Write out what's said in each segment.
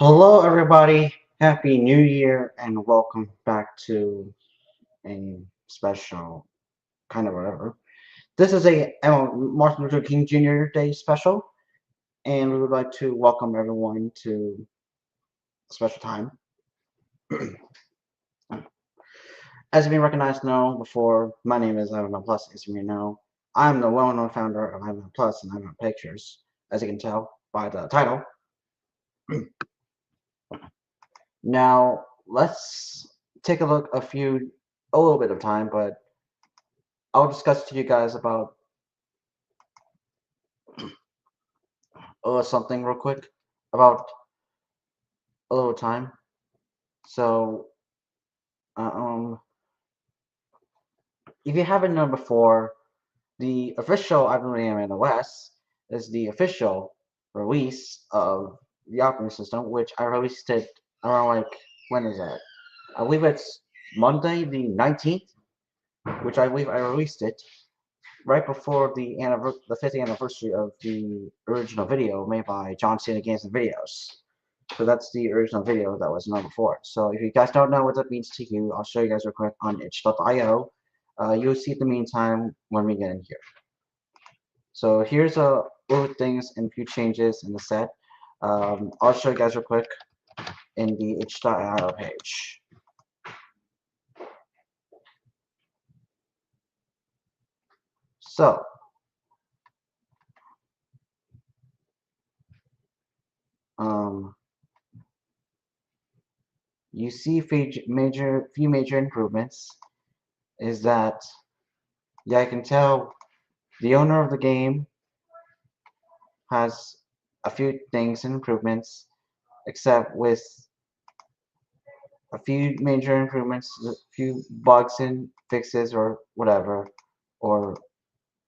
Hello, everybody. Happy New Year, and welcome back to a special kind of whatever. This is a Martin Luther King Jr. Day special, and we would like to welcome everyone to a special time. As you may recognize now before, my name is Animate Plus. As you may know, I'm the well-known founder of Animate Plus and Animate Pictures. As you can tell by the title. Now, let's take a look a little bit of time, but I'll discuss to you guys about something real quick about a little time. So, uh, um, if you haven't known before, the official Animate OS is the official release of the operating system, which I released it around when is that? I believe it's Monday the 19th, which I believe I released it right before the 50th anniversary of the original video made by John Cena Games and Videos. So that's the original video that was known before. So if you guys don't know what that means to you, I'll show you guys real quick on itch.io. You'll see it in the meantime when we get in here. So here's a little things and a few changes in the set. I'll show you guys real quick in the itch.io page. So um, you see few major improvements. Is that yeah, I can tell the owner of the game has a few things and improvements, except with a few major improvements, a few bugs and fixes or whatever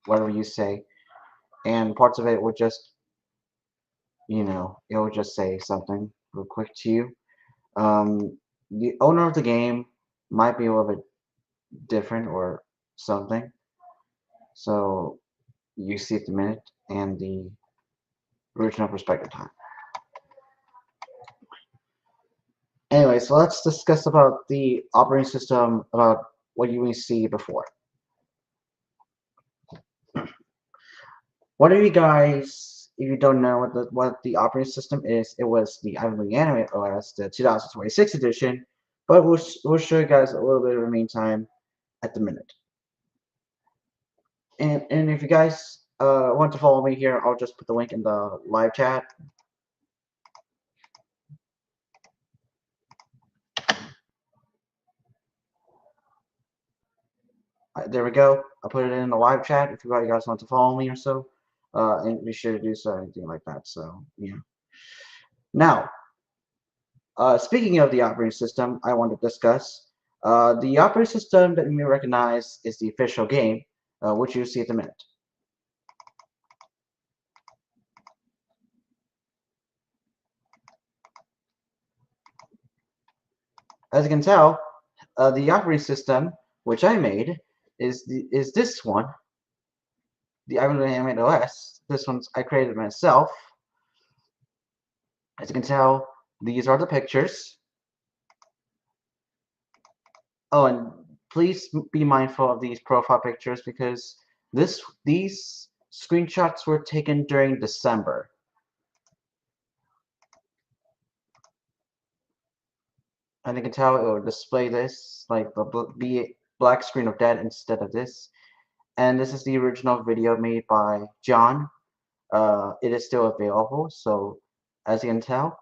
you say, and parts of it will just, it will just say something real quick to you. The owner of the game might be a little bit different or something, so you see it the minute and the original perspective time. Anyway, so let's discuss about the operating system, about what you will see before. What are you guys, if you don't know what the operating system is, it was the Animate OS, the 2026 edition, but we'll show you guys a little bit of the meantime at the minute. And if you guys want to follow me here, I'll just put the link in the live chat. There we go. I'll put it in the live chat if you guys want to follow me or so. And be sure to do so, anything like that. So, yeah. Now, speaking of the operating system, I want to discuss the operating system that you may recognize is the official game, which you see at the minute. As you can tell, the operating system which I made is this one, the Animate OS. This one's I created myself. As you can tell, these are the pictures. Oh, and please be mindful of these profile pictures because these screenshots were taken during December. And you can tell it will display this, like the black screen of death instead of this. And this is the original video made by John. It is still available, so as you can tell,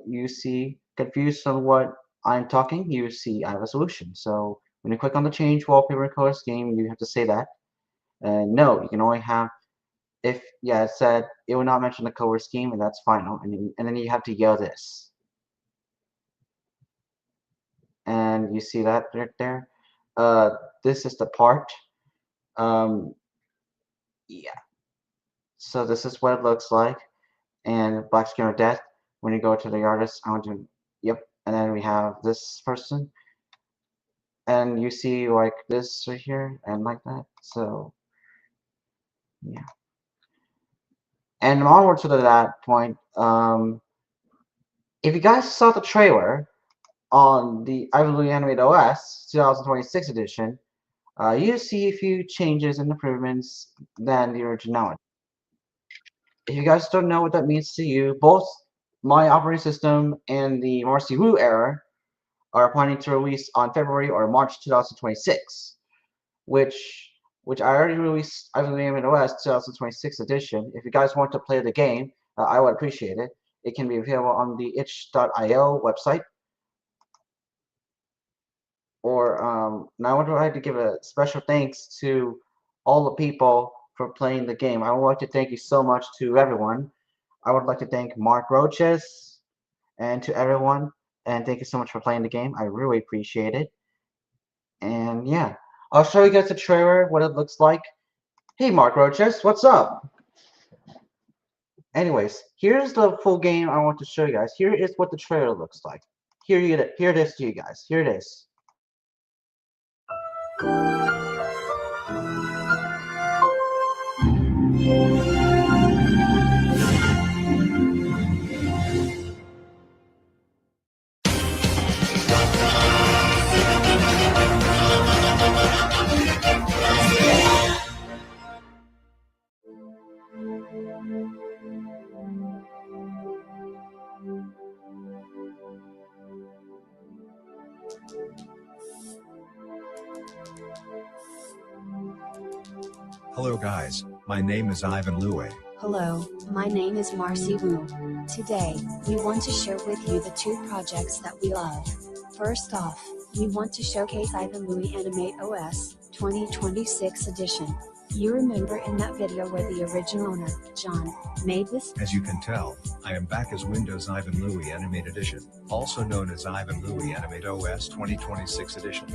you see confused on what I'm talking, you see I have a solution. So when you click on the change wallpaper color scheme, you have to say that. And no, you can only have if it said it will not mention the color scheme, and that's final. And then you have to yell this. And you see that right there. This is the part. Um, yeah. So this is what it looks like. And black screen of death. When you go to the artist, I want to, yep. And then we have this person. And you see like this right here and like that. So, yeah. And onward to that point, If you guys saw the trailer on the Animate OS 2026 edition, you see a few changes and improvements than the originality. If you guys don't know what that means to you, both my operating system and the Marcy Wu era are planning to release on February or March 2026, which I already released Animate OS 2026 edition. If you guys want to play the game, I would appreciate it. It can be available on the itch.io website. Now I would like to give a special thanks to all the people for playing the game. I would like to thank you so much to everyone. I would like to thank Mark Roaches and to everyone, and thank you so much for playing the game. I really appreciate it. And yeah, I'll show you guys the trailer, what it looks like. Hey, Mark Roaches, what's up? Anyways, here's the full game I want to show you guys. Here is what the trailer looks like. Here it is to you guys. Here it is. Hello guys, my name is Ivan Louie. Hello, my name is Marcy Wu. Today, we want to share with you the two projects that we love. First off, we want to showcase Ivan Louie Animate OS 2026 edition. You remember in that video where the original owner, John, made this? As you can tell, I am back as Windows Ivan Louie Animate Edition, also known as Ivan Louie Animate OS 2026 Edition.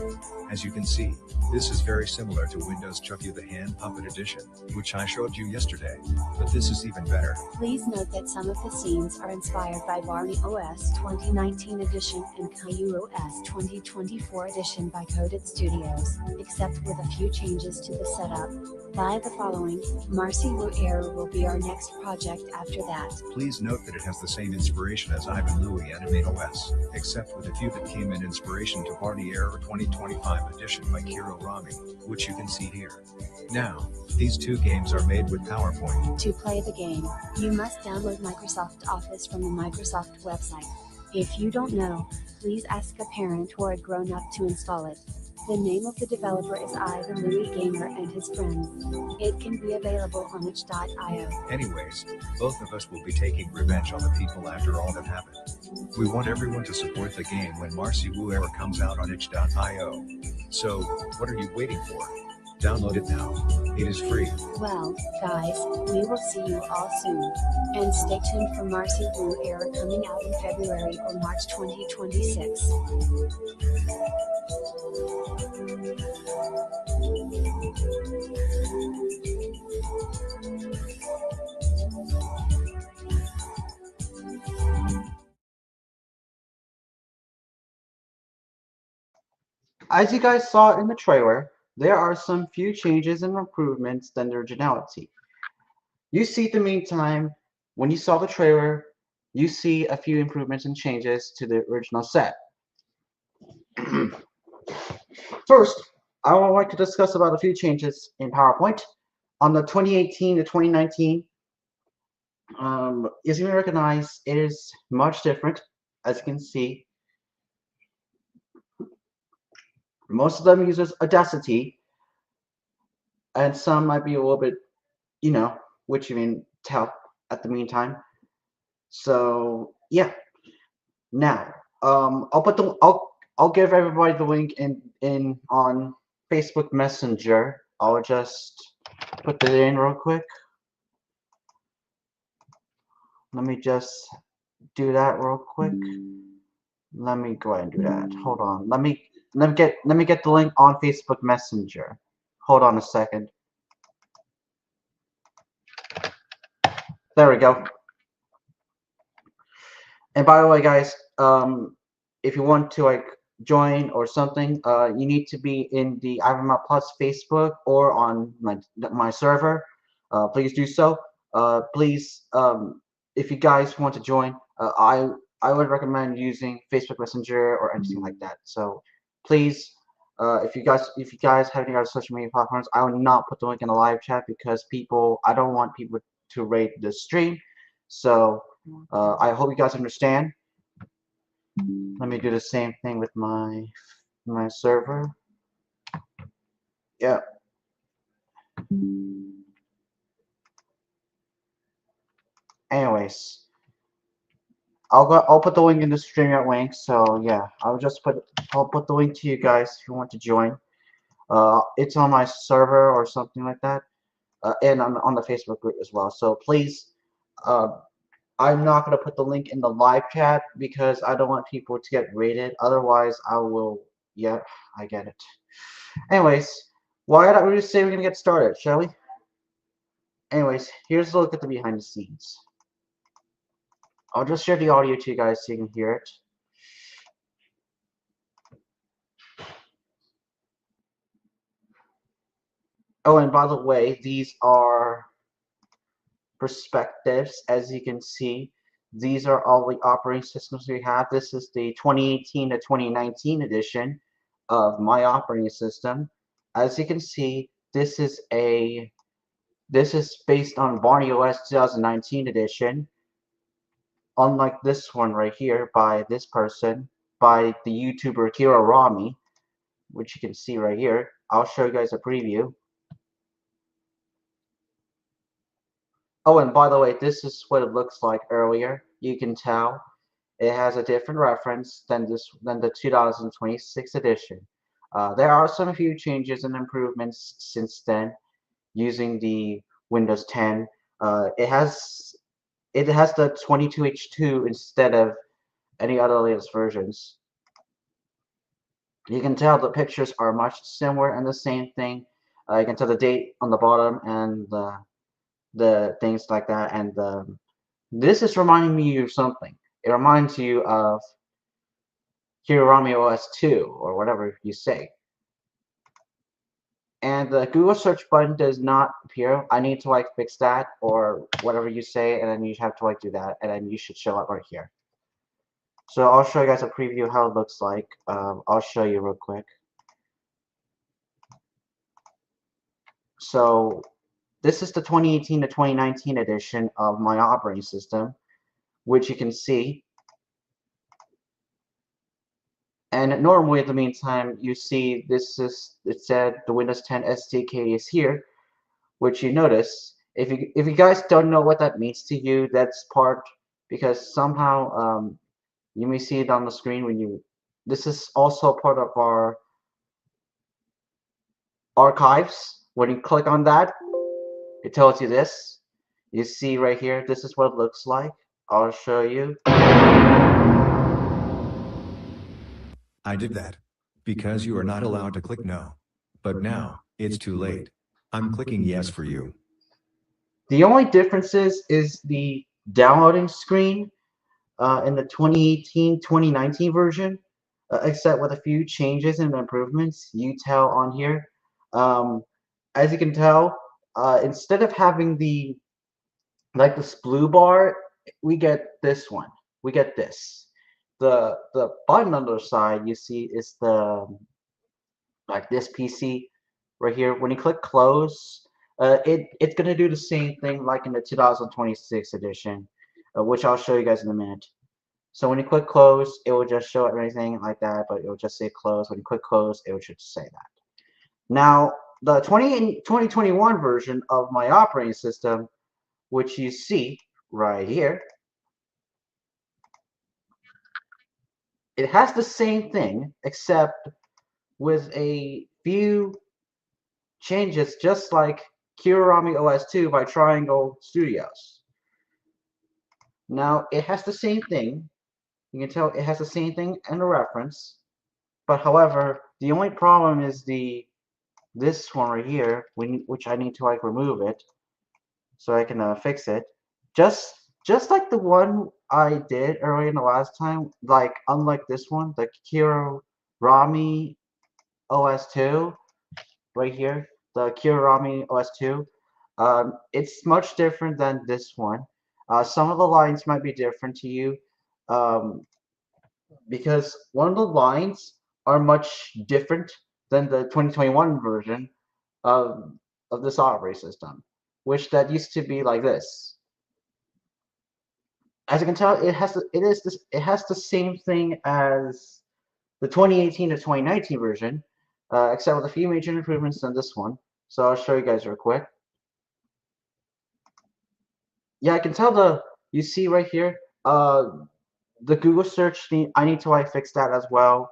As you can see, this is very similar to Windows Chucky the Hand Puppet Edition, which I showed you yesterday, but this is even better. Please note that some of the scenes are inspired by Barney OS 2019 edition and Caillou OS 2024 edition by Coded Studios, except with a few changes to the setup. By the following, Marcy Wu Era will be our next project after that. Please note that it has the same inspiration as Ivan Louie Animate OS, except with a few that came in inspiration to Barney Era 2025 edition by Kiro Rami, which you can see here. Now, these two games are made with PowerPoint. To play the game, you must download Microsoft Office from the Microsoft website. If you don't know, please ask a parent or a grown-up to install it. The name of the developer is Ivan Louie Gamer and his friends. It can be available on itch.io. Anyways, both of us will be taking revenge on the people after all that happened. We want everyone to support the game when Marcy Wu Era comes out on itch.io. So, what are you waiting for? Download it now. It is free. Well, guys, we will see you all soon. And stay tuned for Marcy Wu Era coming out in February or March 2026. As you guys saw in the trailer, there are some few changes and improvements than the originality. You see, in the meantime, when you saw the trailer, you see a few improvements and changes to the original set. First, I would like to discuss about a few changes in PowerPoint. On the 2018 to 2019, as you may recognize, it is much different, as you can see. Most of them uses Audacity, and some might be a little bit, which you can tell at the meantime. So yeah. Now, I'll give everybody the link in on Facebook Messenger. I'll just put that in real quick. Let me just do that real quick. Let me go ahead and do that. Hold on. Let me get the link on Facebook Messenger. Hold on a second. There we go. And by the way, guys, if you want to join or something, you need to be in the Ivanmount Plus Facebook or on my server. Please do so. Please, if you guys want to join, I would recommend using Facebook Messenger or anything like that. So please, if you guys have any other social media platforms, I will not put the link in the live chat because I don't want people to rate the stream. So I hope you guys understand. Let me do the same thing with my server. Yeah. Anyways, I'll put the link in the StreamYard link. So yeah, I'll put the link to you guys if you want to join. It's on my server or something like that, and on the Facebook group as well. So please, uh, I'm not gonna put the link in the live chat because I don't want people to get rated. Otherwise, I will. Yeah, I get it. Anyways, why don't we just say we're gonna get started, shall we? Anyways, here's a look at the behind the scenes. I'll just share the audio to you guys so you can hear it. Oh, and by the way, these are perspectives. As you can see, these are all the operating systems we have. This is the 2018 to 2019 edition of my operating system. As you can see, this is based on Barney OS 2019 edition. Unlike this one right here by this person, by the YouTuber Kira Rami, which you can see right here. I'll show you guys a preview. Oh, and by the way, this is what it looks like earlier. You can tell it has a different reference than the 2026 edition. There are some few changes and improvements since then using the Windows 10. It has the 22H2 instead of any other latest versions. You can tell the pictures are much similar and the same thing. You can tell the date on the bottom and the things like that. And this is reminding me of something. It reminds you of Hirami OS 2 or whatever you say. And the Google search button does not appear. I need to like fix that or whatever you say, and then you have to like do that, and then you should show up right here. So I'll show you guys a preview of how it looks like. I'll show you real quick. So this is the 2018 to 2019 edition of my operating system, which you can see. And normally, in the meantime, you see it said the Windows 10 SDK is here, which you notice. If you guys don't know what that means to you, that's part because somehow you may see it on the screen when you. This is also part of our archives. When you click on that, it tells you this. You see right here, this is what it looks like. I'll show you. I did that. Because you are not allowed to click no. But now, it's too late. I'm clicking yes for you. The only difference is the downloading screen in the 2018-2019 version, except with a few changes and improvements you tell on here. As you can tell, instead of having this blue bar, we get this one. We get this. The button on the side you see is like this PC right here. When you click close, it's gonna do the same thing like in the 2026 edition, which I'll show you guys in a minute. So when you click close, it will just show everything like that, but it will just say close. When you click close, it will just say that. Now, the 2021 version of my operating system, which you see right here, it has the same thing, except with a few changes, just like Kirami OS 2 by Triangle Studios. Now, it has the same thing. You can tell it has the same thing in the reference. But however, the only problem is this one right here, which I need to like remove it so I can fix it. Just like the one I did earlier in the last time, like unlike this one, the Kirami OS 2 right here, the Kirami OS 2, it's much different than this one. Some of the lines might be different to you. um, because one of the lines are much different than the 2021 version of of this operating system, which that used to be like this. As you can tell, it has the same thing as the 2018 to 2019 version, except with a few major improvements than this one. So I'll show you guys real quick. Yeah, I can tell you see right here, the Google search, I need to like fix that as well.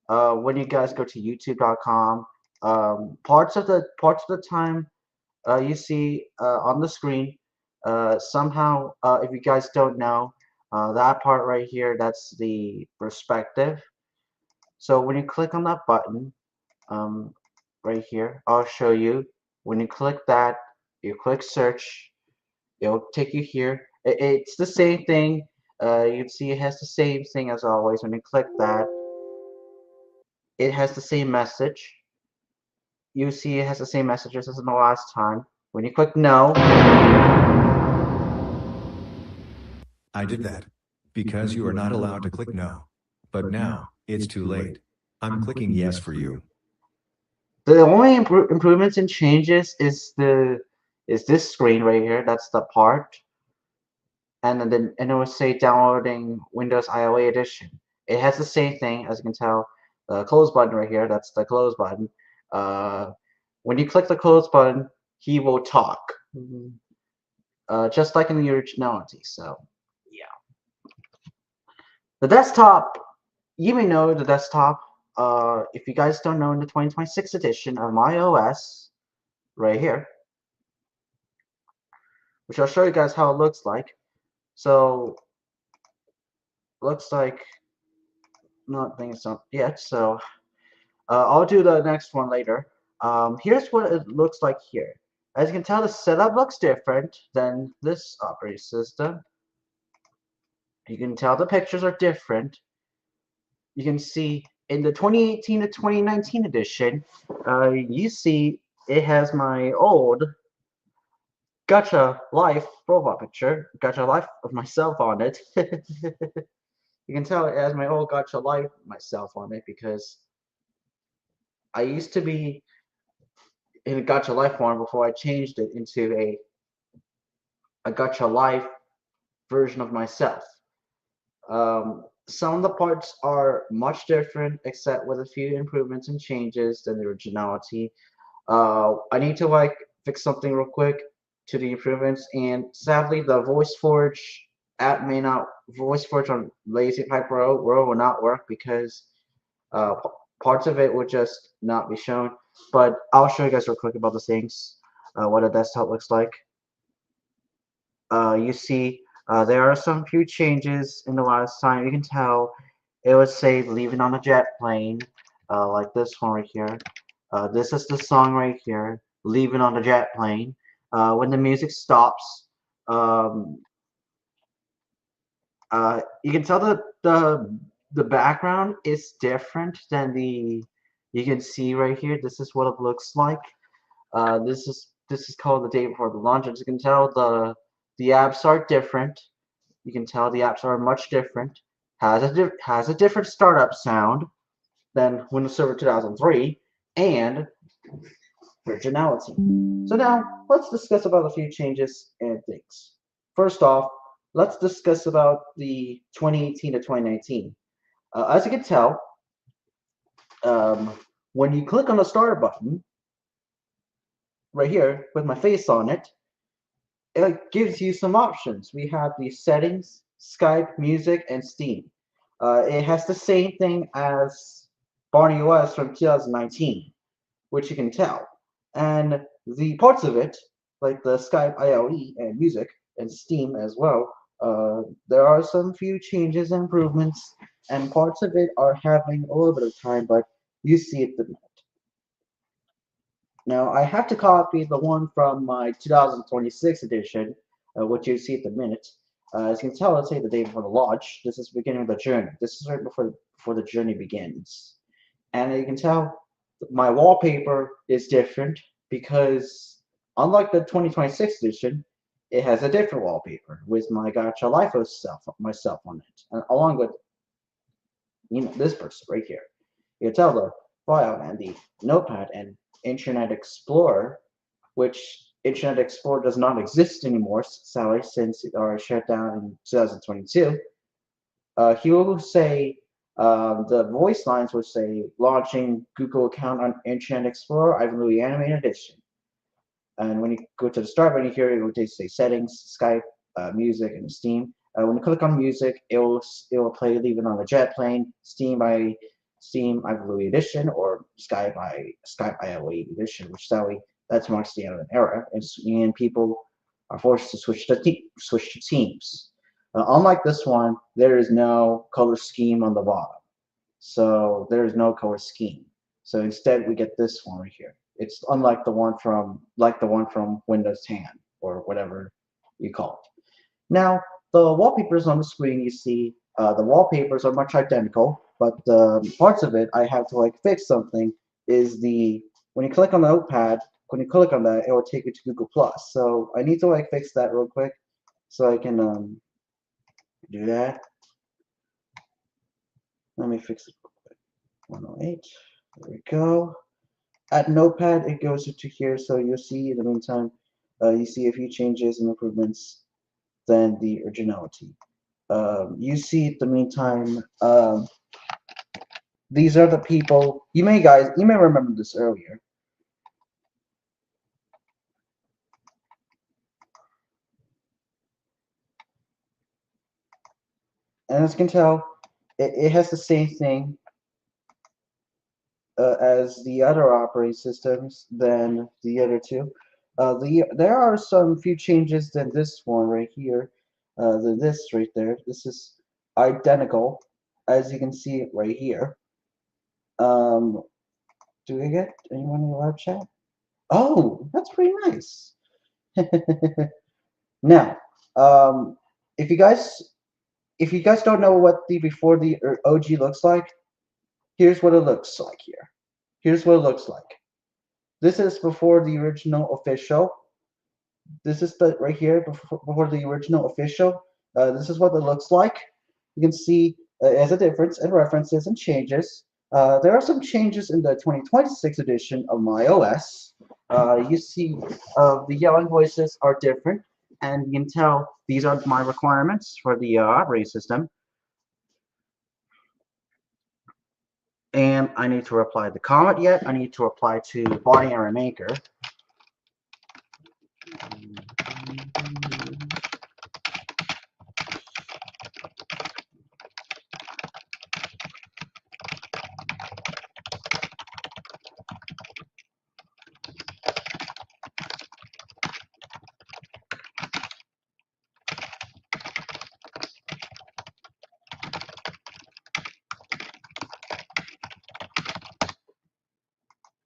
When you guys go to youtube.com, parts of the time, you see on the screen, somehow, if you guys don't know, that part right here, that's the perspective. So when you click on that button, um, right here, I'll show you. When you click that, you click search, it'll take you here. It's the same thing. You can see it has the same thing as always. When you click that, it has the same message. You see it has the same messages as in the last time. When you click no, I did that. Because you are not allowed to click no. But now, it's too late. I'm clicking yes for you. the only improvements and changes is this screen right here. That's the part, and it will say downloading Windows IOA edition. It has the same thing as you can tell. The close button right here. That's the close button. Uh, when you click the close button, he will talk, just like in the originality. So yeah, the desktop. You may know the desktop. If you guys don't know, in the 2026 edition of my OS, right here, which I'll show you guys how it looks like. So looks like nothing is up yet. So I'll do the next one later. Here's what it looks like here. As you can tell, the setup looks different than this operating system. You can tell the pictures are different. You can see in the 2018 to 2019 edition, you see it has my old Gacha Life profile picture, Gacha Life of myself on it. You can tell it has my old Gacha Life myself on it because I used to be in a Gacha Life form before I changed it into a Gacha Life version of myself. Some of the parts are much different, except with a few improvements and changes than the originality. I need to like fix something real quick to the improvements, and sadly, the VoiceForge app may not VoiceForge on Lazy Pipe World will not work because uh, parts of it would just not be shown. But I'll show you guys real quick about the things, what a desktop looks like. You see, there are some few changes in the last time. You can tell it would say leaving on a jet plane, like this one right here. This is the song right here, leaving on a jet plane. When the music stops, um, you can tell that the background is different than the. You can see right here. This is what it looks like. This is called the day before the launch. As you can tell, the apps are different. You can tell the apps are much different. Has a different startup sound than Windows Server 2003 and originality. So now let's discuss about a few changes and things. First off, let's discuss about the 2018 to 2019. As you can tell, um, when you click on the start button right here with my face on it, it gives you some options. We have the settings, Skype, music, and Steam. It has the same thing as Barney OS from 2019, which you can tell. And the parts of it, like the Skype IOE and music and Steam as well, there are some few changes and improvements, and parts of it are having a little bit of time, but you see it the minute. Now, I have to copy the one from my 2026 edition, which you see at the minute. As you can tell, let's say the day before the launch. This is the beginning of the journey. This is right before the journey begins. And you can tell my wallpaper is different because unlike the 2026 edition, it has a different wallpaper with my Gacha Life myself on it, and along with this person right here. You tell the file and the notepad and Internet Explorer, which Internet Explorer does not exist anymore, sadly, since it already shut down in 2022. He will say the voice lines will say launching Google account on Internet Explorer, Ivan Louis Animated Edition. And when you go to the start menu here, it will say settings, Skype, music, and Steam. When you click on music, it will play Leave It on the Jet Plane, Steam by Steam Ivy Edition, or Skype IOE Edition, which that marks the end of an era, and people are forced to switch to teams. Unlike this one, there is no color scheme on the bottom, so there is no color scheme. So instead, we get this one right here. It's unlike the one from Windows 10 or whatever you call it. Now, the wallpapers on the screen, you see, the wallpapers are much identical, but the parts of it I have to fix something. Is when you click on the notepad, when you click on that, it will take you to Google Plus. So I need to fix that real quick, so I can do that. Let me fix it real quick. 108. There we go. At Notepad, it goes into here, so you'll see in the meantime, you see a few changes and improvements than the originality. You see in the meantime, these are the people. You may remember this earlier. And as you can tell, it has the same thing as the other operating systems than the other two. There are some few changes than this one right here. This right there. This is identical, as you can see right here. Do we get anyone in the live chat? Oh, that's pretty nice. Now, if you guys don't know what the before the OG looks like, here's what it looks like here. Here's what it looks like. This is before the original official. This is the right here before the original official. This is what it looks like. You can see as a difference in references and changes. There are some changes in the 2026 edition of MyOS. You see the yelling voices are different, and you can tell these are my requirements for the operating system. And I need to apply the comment yet. I need to apply to Body Error Maker.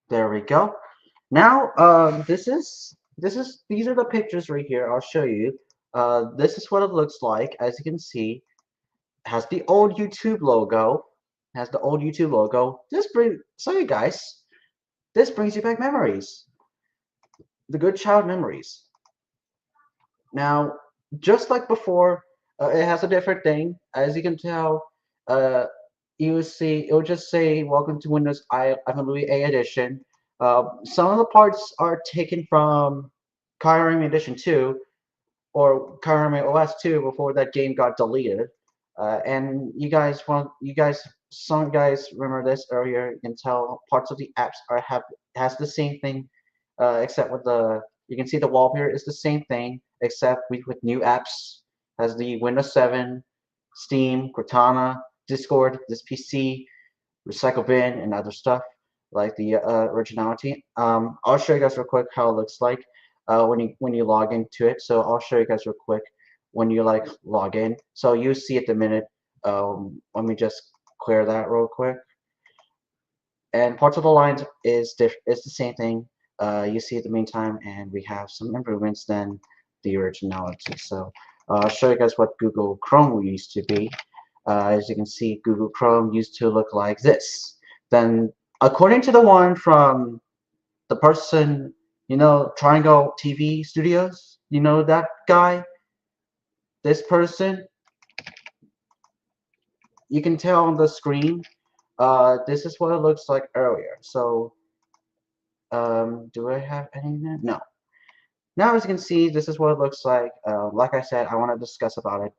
There we go. Now, these are the pictures right here. I'll show you. This is what it looks like. As you can see, it has the old YouTube logo. Sorry guys, this brings you back memories, the good child memories. Now, just like before, it has a different thing. As you can tell, you see it will just say "Welcome to Windows Ivan Louis A Edition." Some of the parts are taken from Skyrim Edition 2 or Skyrim OS 2 before that game got deleted. And some guys remember this earlier. You can tell parts of the apps has the same thing, except with you can see the wallpaper is the same thing, except with new apps. Has the Windows 7, Steam, Cortana, Discord, this PC, Recycle Bin, and other stuff like the originality. I'll show you guys real quick how it looks like when you log into it. So I'll show you guys real quick when you log in. So you see at the minute. Let me just clear that real quick. And parts of the lines is the same thing. You see at the meantime, and we have some improvements than the originality. So I'll show you guys what Google Chrome used to be. As you can see, Google Chrome used to look like this. Then, according to the one from the person, You know, Triangle TV Studios? You know that guy? This person? You can tell on the screen. This is what it looks like earlier. So, do I have anything? No. Now, as you can see, this is what it looks like. Like I said, I want to discuss about it.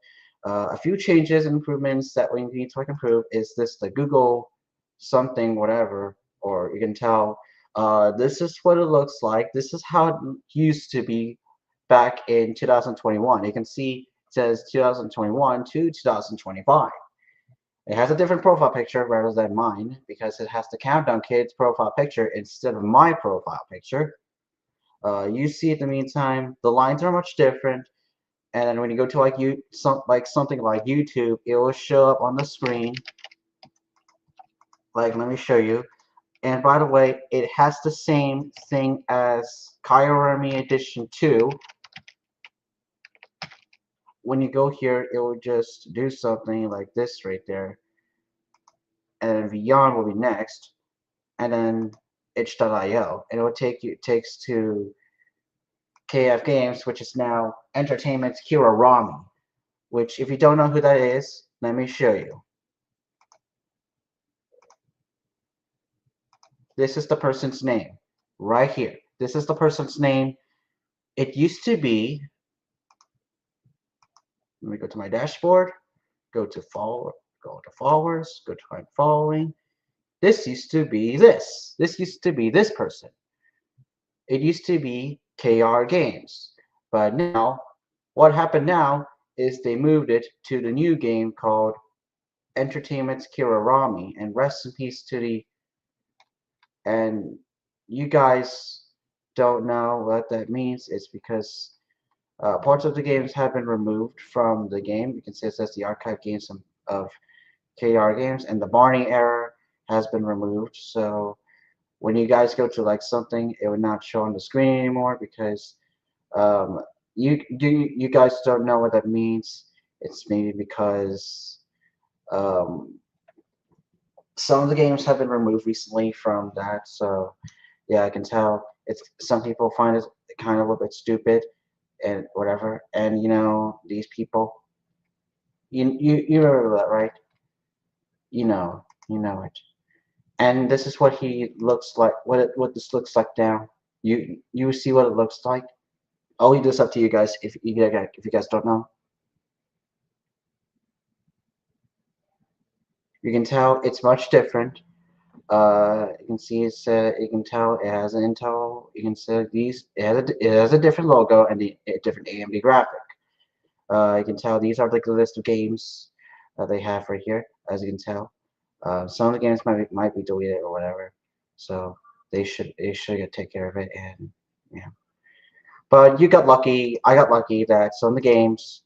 A few changes and improvements that we need to improve is this the Google something whatever, or you can tell this is what it looks like. This is how it used to be back in 2021. You can see it says 2021 to 2025. It has a different profile picture rather than mine because it has the Countdown Kids profile picture instead of my profile picture. You see, in the meantime, the lines are much different, and then when you go to something like YouTube, it will show up on the screen. Like, let me show you. And by the way, it has the same thing as Kayorami Edition 2. When you go here, it will just do something like this right there. And then Beyond will be next. And then itch.io. And it will takes to KF Games, which is now Entertainment's Kirarami. Which, if you don't know who that is, let me show you. This is the person's name. Right here. This is the person's name. It used to be, let me go to my dashboard, go to followers, go to my following. This used to be this. This used to be this person. It used to be KR Games. But now, what happened now is they moved it to the new game called Entertainment's Kirarami. And rest in peace to the, and you guys don't know what that means. It's because parts of the games have been removed from the game. You can see it says the archive games of KR Games, and the Barney error has been removed. So when you guys go to like something, it would not show on the screen anymore because you guys don't know what that means. It's maybe because some of the games have been removed recently from that. So yeah, I can tell it's some people find it kind of a bit stupid and whatever. And you know, these people, you remember that, right? You know it. And this is what he looks like. What this looks like now. You see what it looks like. I'll leave this up to you guys if you guys don't know. You can tell it's much different. You can see you can tell it has an Intel. You can see it has a different logo and a different AMD graphic. You can tell these are like the list of games that they have right here, as you can tell. Some of the games might be deleted or whatever, so they should take care of it. And yeah, but you got lucky. I got lucky that some of the games,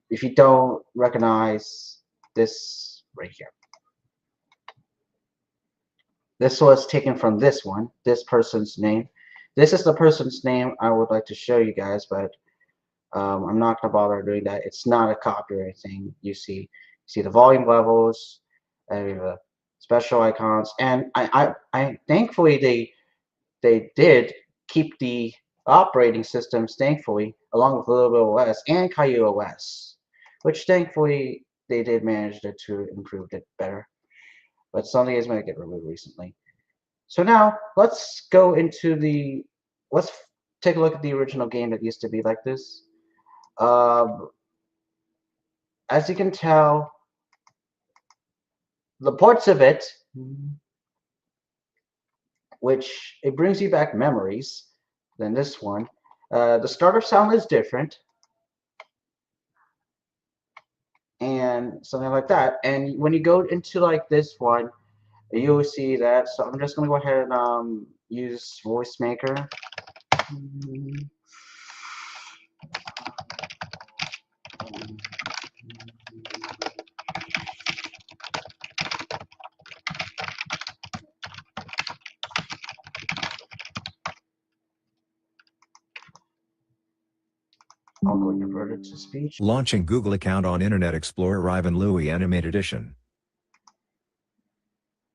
if you don't recognize this right here, this was taken from this one, this person's name. This is the person's name I would like to show you guys, but I'm not gonna bother doing that. It's not a copyright thing. You see the volume levels, the special icons, and I thankfully they did keep the operating systems, thankfully, along with LibOS and Caillou OS, which thankfully they did manage to improve it better. But some of these might get removed recently. So now let's go into let's take a look at the original game that used to be like this. As you can tell, the parts of it, which it brings you back memories than this one. The startup sound is different, and something like that. And when you go into like this one, you will see that. So I'm just gonna go ahead and use Voice Maker. I'll go convert it to speech. Launching Google account on Internet Explorer Ivan Louie Animate Edition.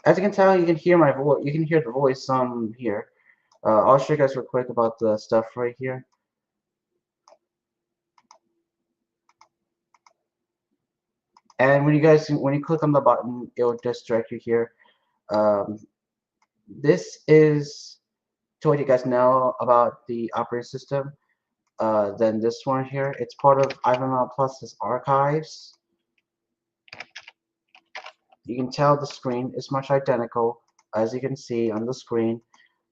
As you can tell, you can hear my voice. You can hear the voice here. I'll show you guys real quick about the stuff right here. And when you click on the button, it will just direct you here. Um, this is to what you guys know about the operating system. Then this one here, it's part of IVML Plus's archives. You can tell the screen is much identical, as you can see on the screen,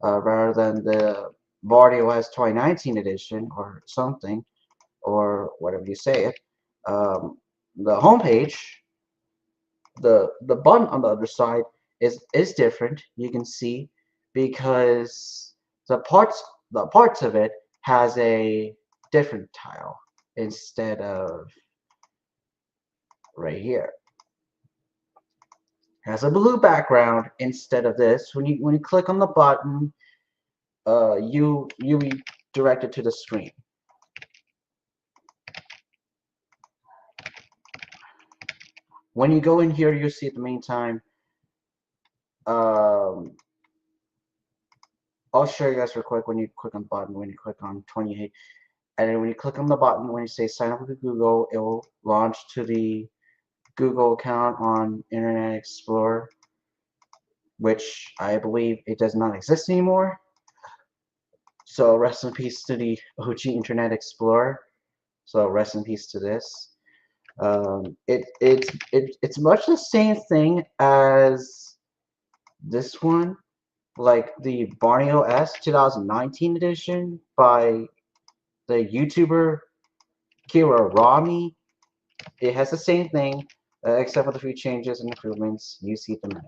rather than the BardOS 2019 edition or something, or whatever you say it. The homepage, the button on the other side is different. You can see because the parts of it has a different tile instead of right here. Has a blue background instead of this. When you click on the button, you be directed to the screen. When you go in here, you see at the meantime. I'll show you guys real quick when you click on the button. When you click on 28, and then when you click on the button, when you say sign up with Google, it will launch to the Google account on Internet Explorer, which I believe it does not exist anymore. So rest in peace to the OG Internet Explorer. So rest in peace to this. It's much the same thing as this one, like the BardOS 2019 edition by the YouTuber Kira Rami. It has the same thing, except with a few changes and improvements. You see them in it.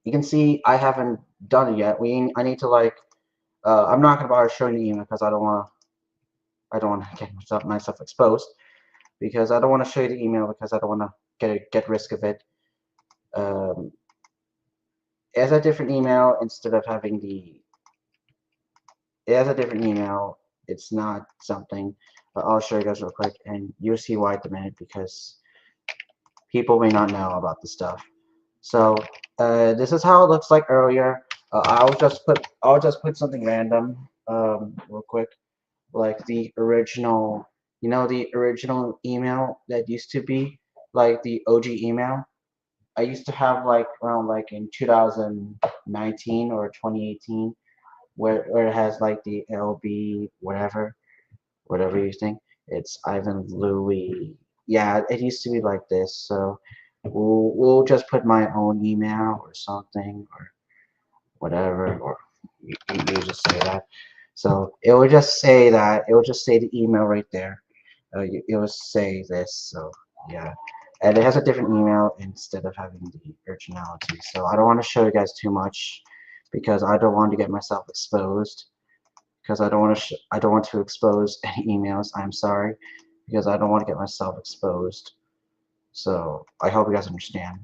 You can see I haven't done it yet. I need to like. I'm not gonna bother showing you email because I don't want to get myself exposed. Because I don't want to show you the email because I don't want to get risk of it. It has a different email instead of having the. It has a different email. It's not something. But I'll show you guys real quick, and you'll see why at the minute because people may not know about the stuff. So this is how it looks like earlier. I'll just put something random real quick, like the original. You know the original email that used to be like the OG email. I used to have like around like in 2019 or 2018 where it has like the LB whatever you think. It's Ivan Louis. Yeah, it used to be like this. So we'll just put my own email or something or whatever, or you just say that. So it will just say that. It will just say the email right there. It will say this. So yeah. And it has a different email instead of having the originality. So I don't want to show you guys too much because I don't want to get myself exposed. Because I don't want to expose any emails. I'm sorry, because I don't want to get myself exposed. So I hope you guys understand.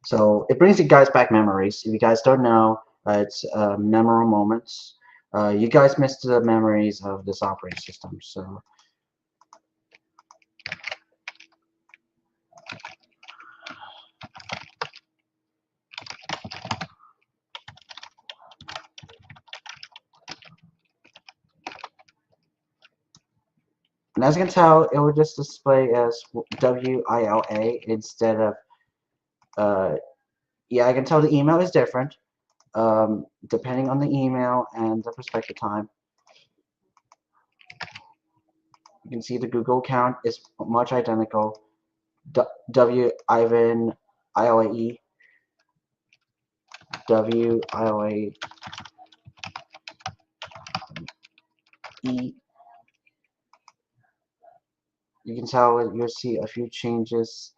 So it brings you guys back memories. If you guys don't know, it's memorable moments. You guys missed the memories of this operating system. So and as you can tell, it will just display as WILA instead of yeah, I can tell the email is different depending on the email and the prospective time. You can see the Google account is much identical. W Ivan ILAE W ILAE You can tell you'll see a few changes.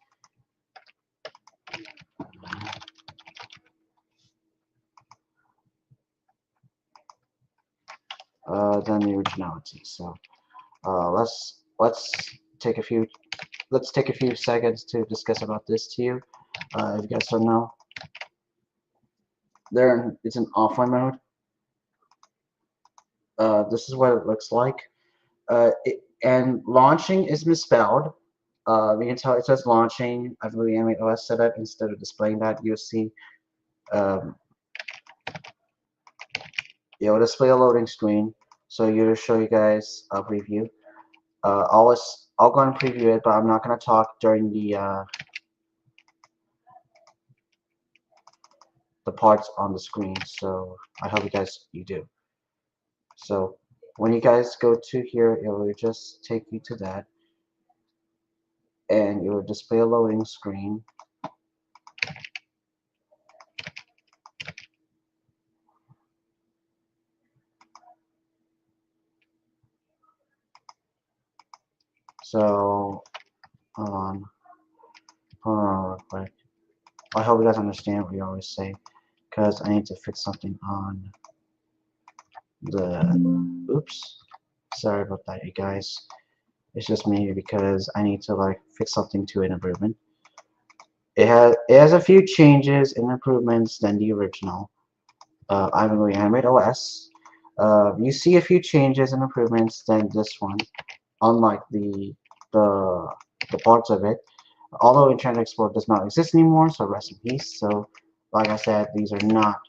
Than the originality. So let's take a few seconds to discuss about this to you. If you guys don't know, it's an offline mode. This is what it looks like. And launching is misspelled. You can tell it says launching. I believe Animate OS setup. Instead of displaying that, you'll see um, it will display a loading screen. So you'll show you guys a preview. I'll go and preview it, but I'm not gonna talk during the parts on the screen. So I hope you do. So when you guys go to here, it will just take you to that, and it will display a loading screen. So hold on real quick. I hope you guys understand what we always say, because I need to fix something on the. Oops, sorry about that, you guys. It's just me because I need to like fix something to an improvement. It has a few changes and improvements than the original. I'm going to Animate OS. You see a few changes and improvements than this one, unlike the the parts of it. Although Internet Explorer does not exist anymore, so rest in peace. So, like I said, these are not.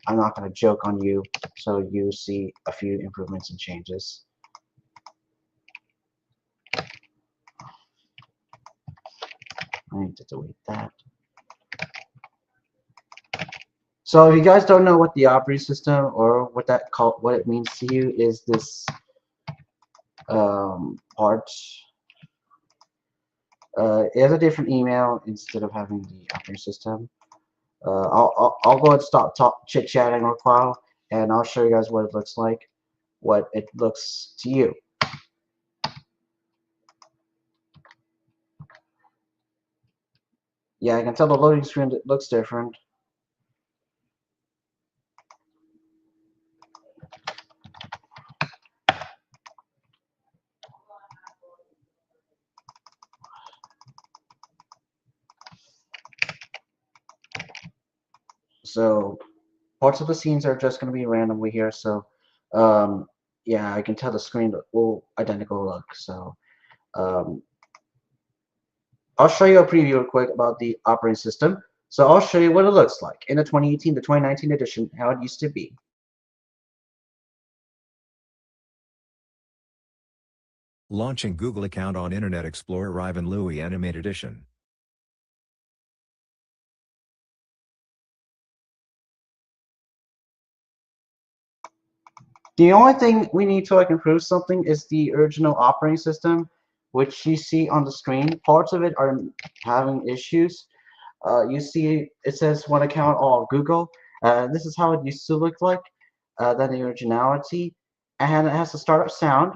I'm not going to joke on you. So you see a few improvements and changes. I need to delete that. So if you guys don't know what the operating system or what it means to you is this part. It has a different email instead of having the operating system. I'll go and stop chit chatting for a while, and I'll show you guys what it looks like, what it looks to you. Yeah, I can tell the loading screen looks different. So parts of the scenes are just going to be randomly here. So yeah, I can tell the screen will identical look. So um, I'll show you a preview real quick about the operating system. So I'll show you what it looks like in the 2018 to 2019 edition, how it used to be. Launching Google account on Internet Explorer Ivan Louie Animate Edition. The only thing we need to like improve something is the original operating system, which you see on the screen. Parts of it are having issues. You see it says one account all Google. This is how it used to look like. Then the originality, and it has the startup sound.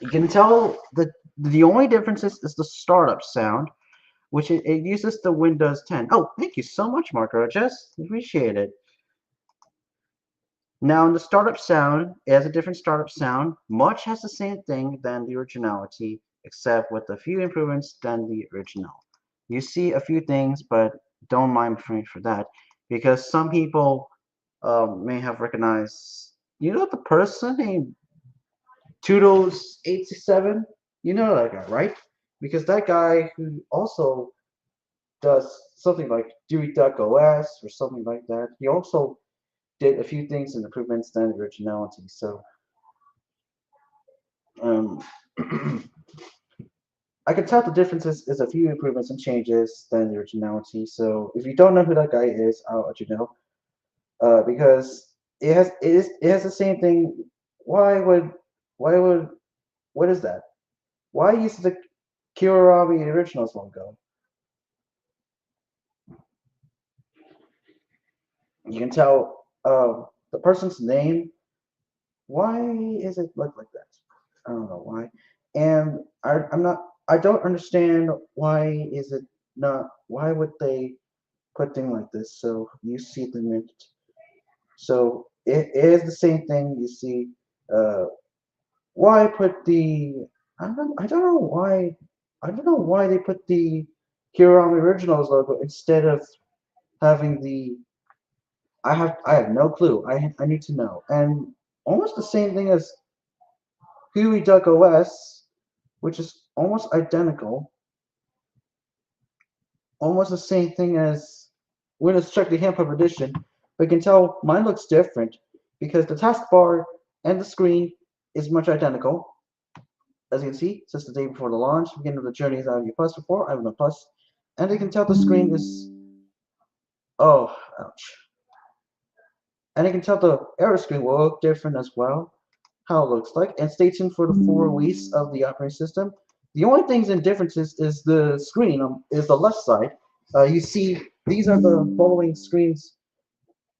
You can tell the only difference is the startup sound, which it uses the Windows 10. Oh, thank you so much, Marco. Just appreciate it. Now, in the startup sound, it has a different startup sound. Much has the same thing than the originality, except with a few improvements than the original. You see a few things, but don't mind me for that, because some people may have recognized, the person named Toodles867? You know that guy, right? Because that guy who also does something like DeweyDuckOS or something like that, he also did a few things and improvements than originality. So um, I can tell the differences is a few improvements and changes than the originality. So if you don't know who that guy is, I'll let you know. Because it has the same thing. Why would what is that? Why use the Kiwarabi originals logo? You can tell the person's name. Why is it look like that? I don't know why. And I'm not. I don't understand why is it not. Why would they put things like this? So you see the mint. So it is the same thing. You see. Why put the? I don't know why. I don't know why they put the Kiwarabi Originals logo instead of having the. I have no clue. I need to know. And almost the same thing as Huey Duck OS, which is almost identical, almost the same thing as Windows Check the Handpuff Edition, but you can tell mine looks different because the taskbar and the screen is much identical. As you can see, since the day before the launch, beginning of the journey is on Plus before, I'm a Plus, and you can tell the screen is, oh, ouch. And you can tell the error screen will look different as well, how it looks like, and stay tuned for the full release of the operating system. The only things in differences is the screen, is the left side. You see, these are the following screens.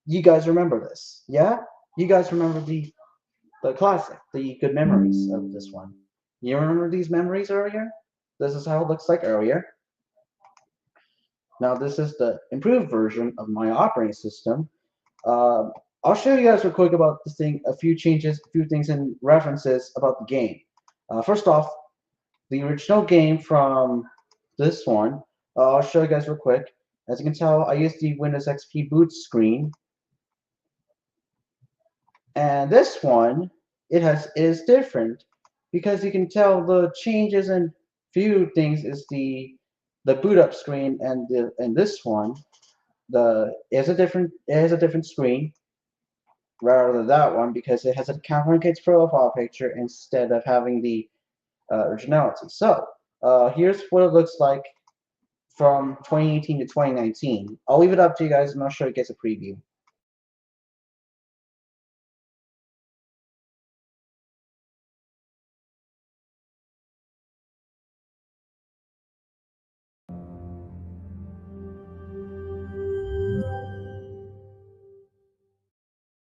You guys remember this, yeah? You guys remember the classic, the good memories of this one. You remember these memories earlier? This is how it looks like earlier. Now this is the improved version of my operating system. I'll show you guys real quick about this thing, a few changes, a few things and references about the game. First off, the original game from this one, I'll show you guys real quick. As you can tell, I used the Windows XP boot screen. And this one, it is different because you can tell the changes in few things is the boot up screen, and this one it has a different screen rather than that one because it has a complicated profile picture instead of having the originality. So here's what it looks like from 2018 to 2019. I'll leave it up to you guys, and I'll show you guys a preview.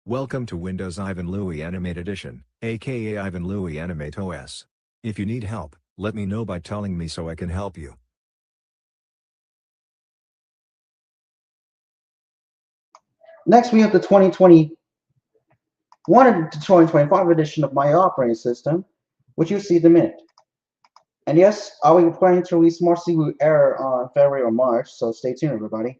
Welcome to Windows Ivan Louie Animate Edition, aka Ivan Louie Animate OS. If you need help, let me know by telling me so I can help you. Next, we have the 2021 to 2025 edition of my operating system, which you see in a minute. And yes, I'll be planning to release more Cebu Error on February or March, so stay tuned, everybody.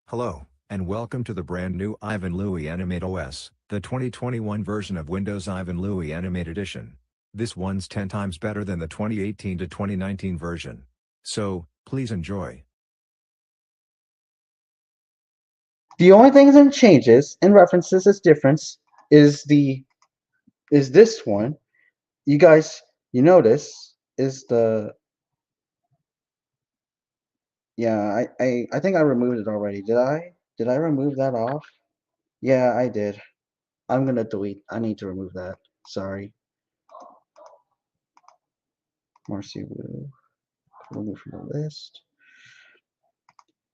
Hello, and welcome to the brand new Ivan Louie Animate OS, the 2021 version of Windows Ivan Louie Animate Edition. This one's 10 times better than the 2018 to 2019 version. So, please enjoy. The only things and changes and references as difference is this one. You guys, you notice is the yeah, I think I removed it already. Did I? Did I remove that off? Yeah, I did. I'm gonna delete. I need to remove that. Sorry. Marcy will remove from the list.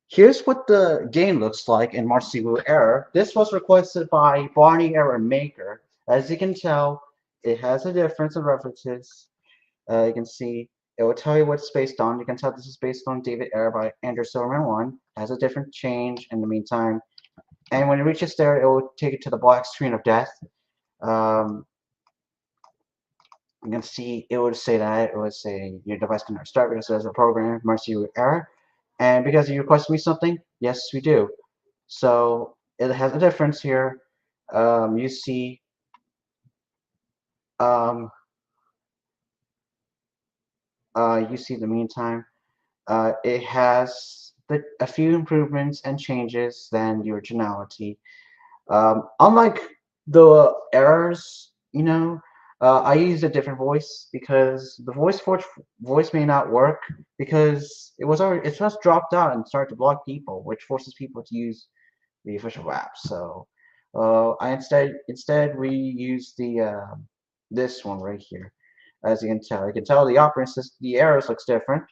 Here's what the game looks like in Marcy Error. This was requested by Barney Error Maker. As you can tell, it has a difference in references. You can see it will tell you what it's based on. You can tell this is based on David Error by Andrew Silverman 1. It has a different change in the meantime. And when it reaches there, it will take it to the black screen of death. You can see it would say that it would say your device cannot start because there's a program Marcy Error. And because you requested me something, yes, we do. So it has a difference here. You see the meantime, it has a few improvements and changes than the originality. Unlike the errors, I used a different voice because the voice may not work because it just dropped out and started to block people, which forces people to use the official app. So I instead we use this one right here. As you can tell the operating system, the errors looks different.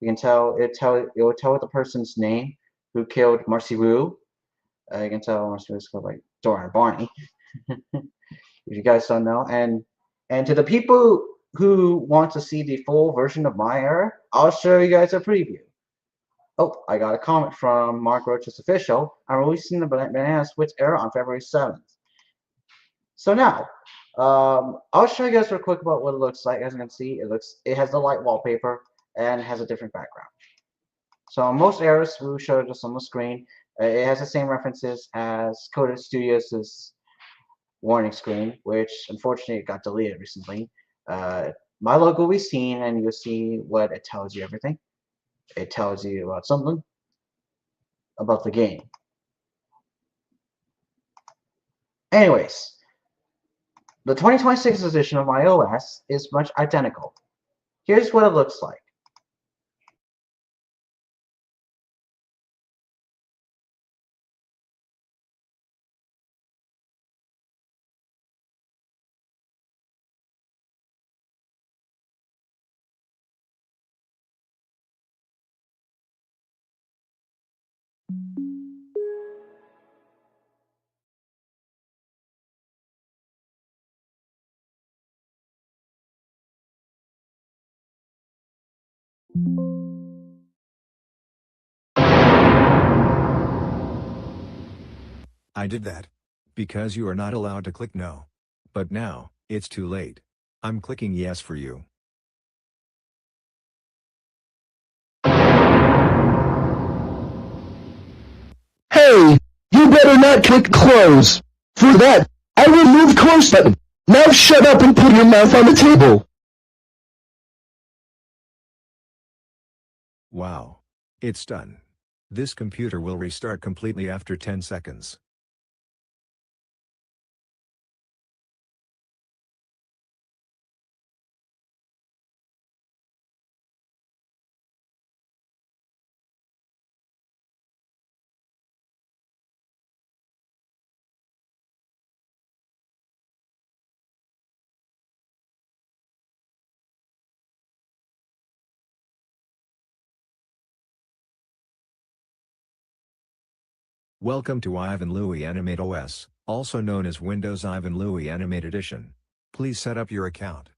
You can tell it will tell the person's name who killed Marcy Wu. You can tell Marcy Wu is called like Dora and Barney. If you guys don't know, and to the people who want to see the full version of my error, I'll show you guys a preview. Oh, I got a comment from Mark Roach's official. I'm releasing the banana switch error on February 7th. So now, I'll show you guys real quick about what it looks like. As you can see, it has the light wallpaper and has a different background. So most errors will show just on the screen. It has the same references as Coda Studios' warning screen, which unfortunately got deleted recently. Uh, my logo will be seen, and you'll see what it tells you everything. It tells you about something about the game. Anyways, the 2026 edition of my OS is much identical. Here's what it looks like. I did that. Because you are not allowed to click no. But now, it's too late. I'm clicking yes for you. Hey, you better not click close. For that, I will move close button. Now shut up and put your mouth on the table. Wow. It's done. This computer will restart completely after 10 seconds. Welcome to Ivan Louie Animate OS, also known as Windows Ivan Louie Animate Edition. Please set up your account.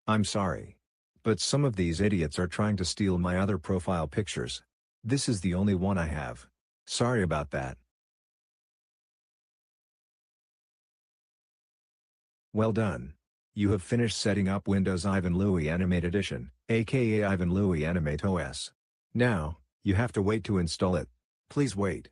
I'm sorry. But some of these idiots are trying to steal my other profile pictures. This is the only one I have. Sorry about that. Well done. You have finished setting up Windows Ivan Louie Animate Edition, aka Ivan Louie Animate OS. Now, you have to wait to install it. Please wait.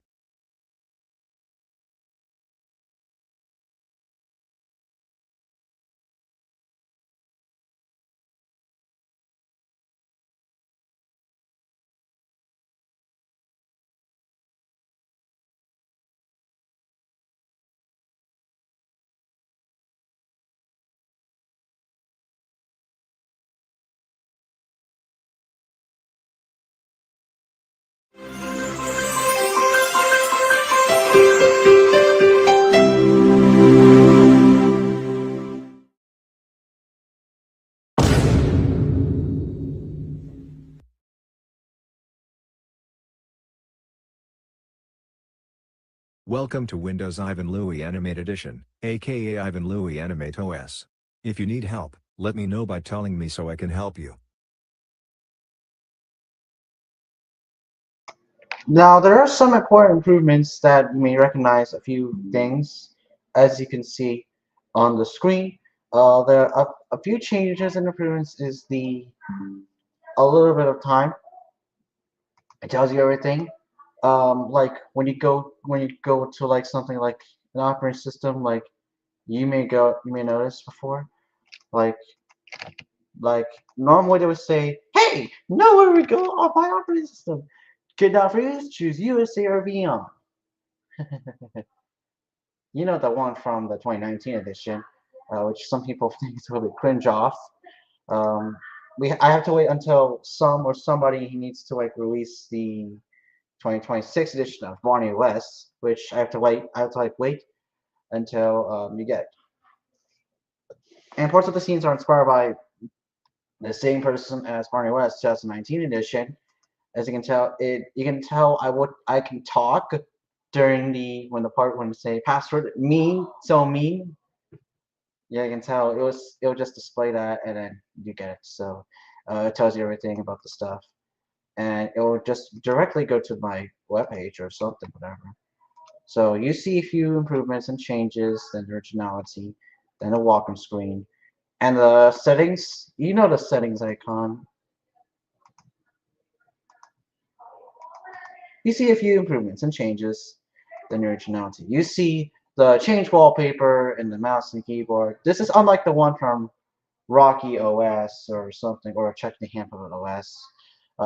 Welcome to Windows Ivan Louie Animate Edition, aka Ivan Louie Animate OS. If you need help, let me know by telling me so I can help you. Now, there are some important improvements that you may recognize a few things, as you can see on the screen. There are a few changes and improvements is a little bit of time. It tells you everything. Like when you go to like something like an operating system, like you may notice before, like like normally they would say, "Hey, know where we go on my operating system. Could not freeze, choose USA or beyond." You know the one from the 2019 edition, which some people think is a little bit cringe off. Um, I have to wait until somebody needs to like release the 2026 edition of Barney West, which I have to wait. I have to like wait until you get. And parts of the scenes are inspired by the same person as Barney West 2019 edition. As you can tell, you can tell I can talk during the part when you say password mean so mean. Yeah, you can tell it will just display that and then you get it. So it tells you everything about the stuff, and it will just directly go to my webpage or something, whatever. So you see a few improvements and changes, then the originality, then the welcome screen, and the settings. You know the settings icon. you see a few improvements and changes than originality. You see the change wallpaper and the mouse and keyboard. This is unlike the one from Rocky OS or something, or Check the Handle OS.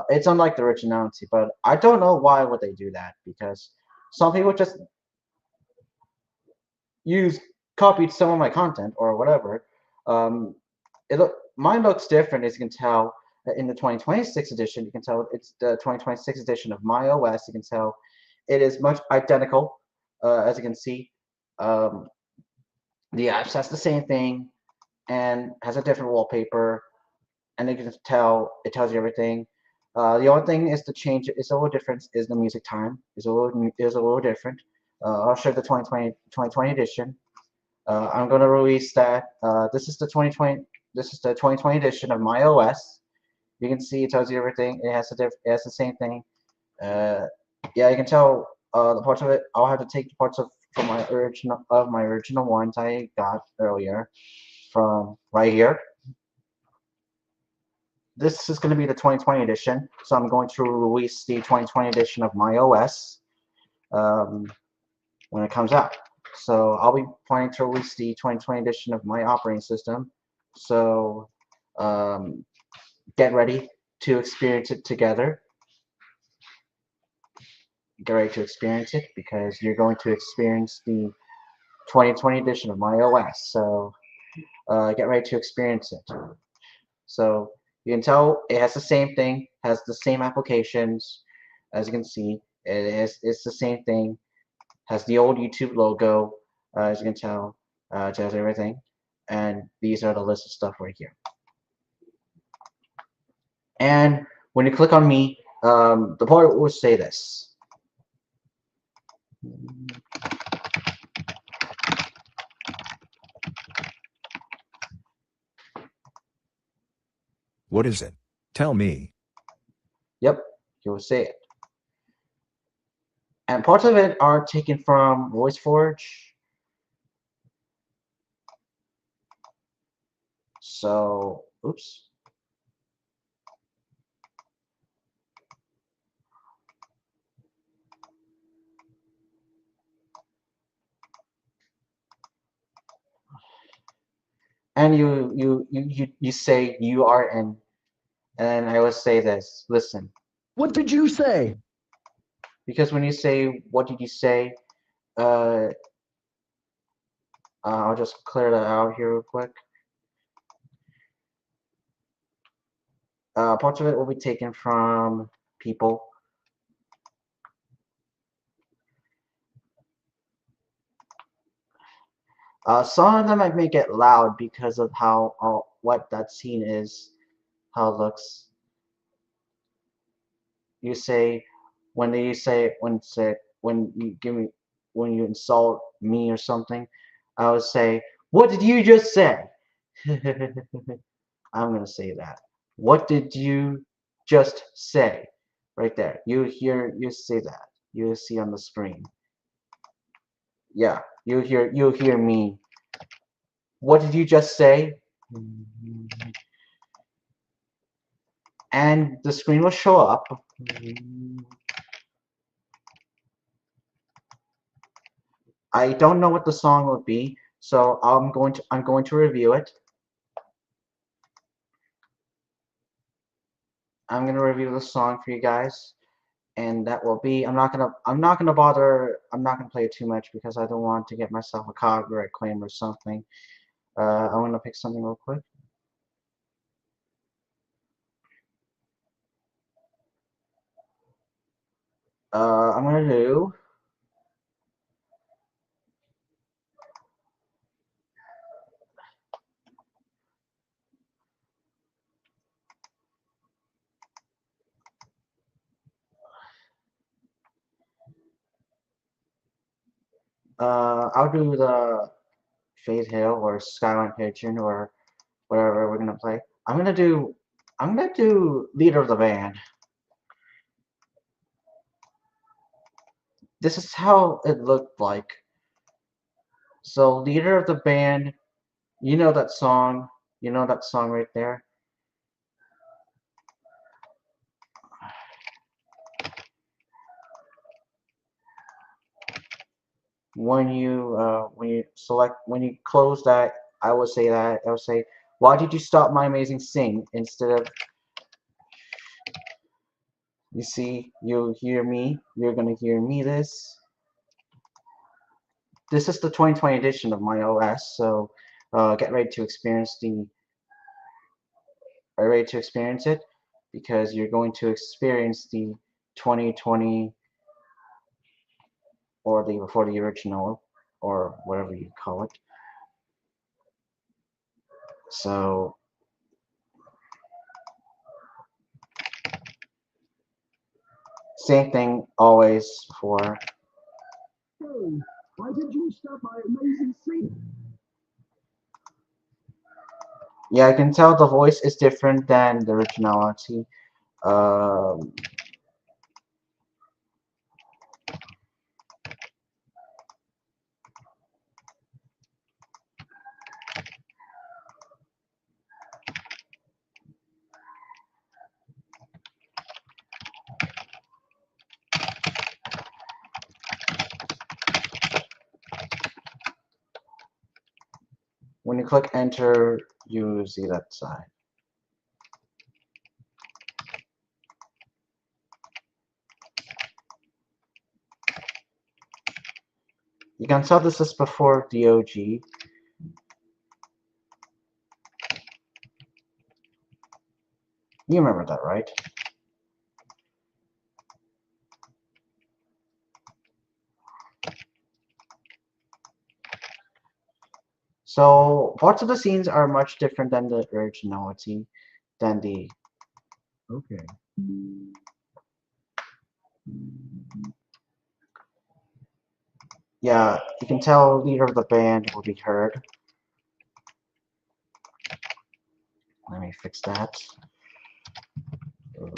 It's unlike the originality, but I don't know why would they do that, because some people just use copied some of my content or whatever. Um, mine looks different, as you can tell. In the 2026 edition, you can tell it's the 2026 edition of my OS. You can tell it is much identical, as you can see. Um, the apps has the same thing and has a different wallpaper, and you can tell it tells you everything. The only thing is the change is a little different is the music time is a little different. I'll show the 2020 edition. I'm going to release that. This is the 2020 edition of my OS. You can see it tells you everything. It has the same thing. Yeah, you can tell the parts of it. I'll have to take the parts from my original ones I got earlier from right here. This is going to be the 2020 edition, so I'm going to release the 2020 edition of my OS when it comes out. So I'll be planning to release the 2020 edition of my operating system. So get ready to experience it together. Get ready to experience it, because you're going to experience the 2020 edition of my OS. So get ready to experience it. So you can tell it has the same thing, has the same applications. As you can see, it's the same thing. Has the old YouTube logo, as you can tell. It has everything. And these are the list of stuff right here. And when you click on me, the part will say this. What is it? Tell me. Yep, you will say it. And parts of it are taken from VoiceForge. So, oops. And you say you are in, and I will say this. Listen. What did you say? Because when you say, what did you say? I'll just clear that out here real quick. Parts of it will be taken from people. Some of them I may get loud because of how what that scene is, how it looks. You say when you give me when you insult me or something, I would say, "What did you just say?" I'm gonna say that. What did you just say? Right there. You say that. You see on the screen. Yeah, you hear me. What did you just say? And the screen will show up. I don't know what the song would be, so I'm going to review it. I'm gonna review the song for you guys, and that will be. I'm not gonna bother. I'm not gonna play it too much because I don't want to get myself a copyright claim or something. I'm gonna pick something real quick. I'm gonna do. I'll do the Fade Hill or Skyline Pigeon or whatever we're gonna play. I'm gonna do Leader of the Band. This is how it looked like. So Leader of the Band, you know that song. You know that song right there. when you close that, I would say, why did you stop my amazing sing, instead of, you see, you'll hear me, you're gonna hear me. This is the 2020 edition of my OS, so get ready to experience it, because you're going to experience the 2020, or the before the original, or whatever you call it. So same thing always for. Hey, why did you stop my amazing singing? Yeah, I can tell the voice is different than the originality. Um, when you click enter, you see that side. You can tell this is before DOG. You remember that, right? So parts of the scenes are much different than the originality, than the. Okay. Yeah, you can tell leader of the band will be heard. Let me fix that.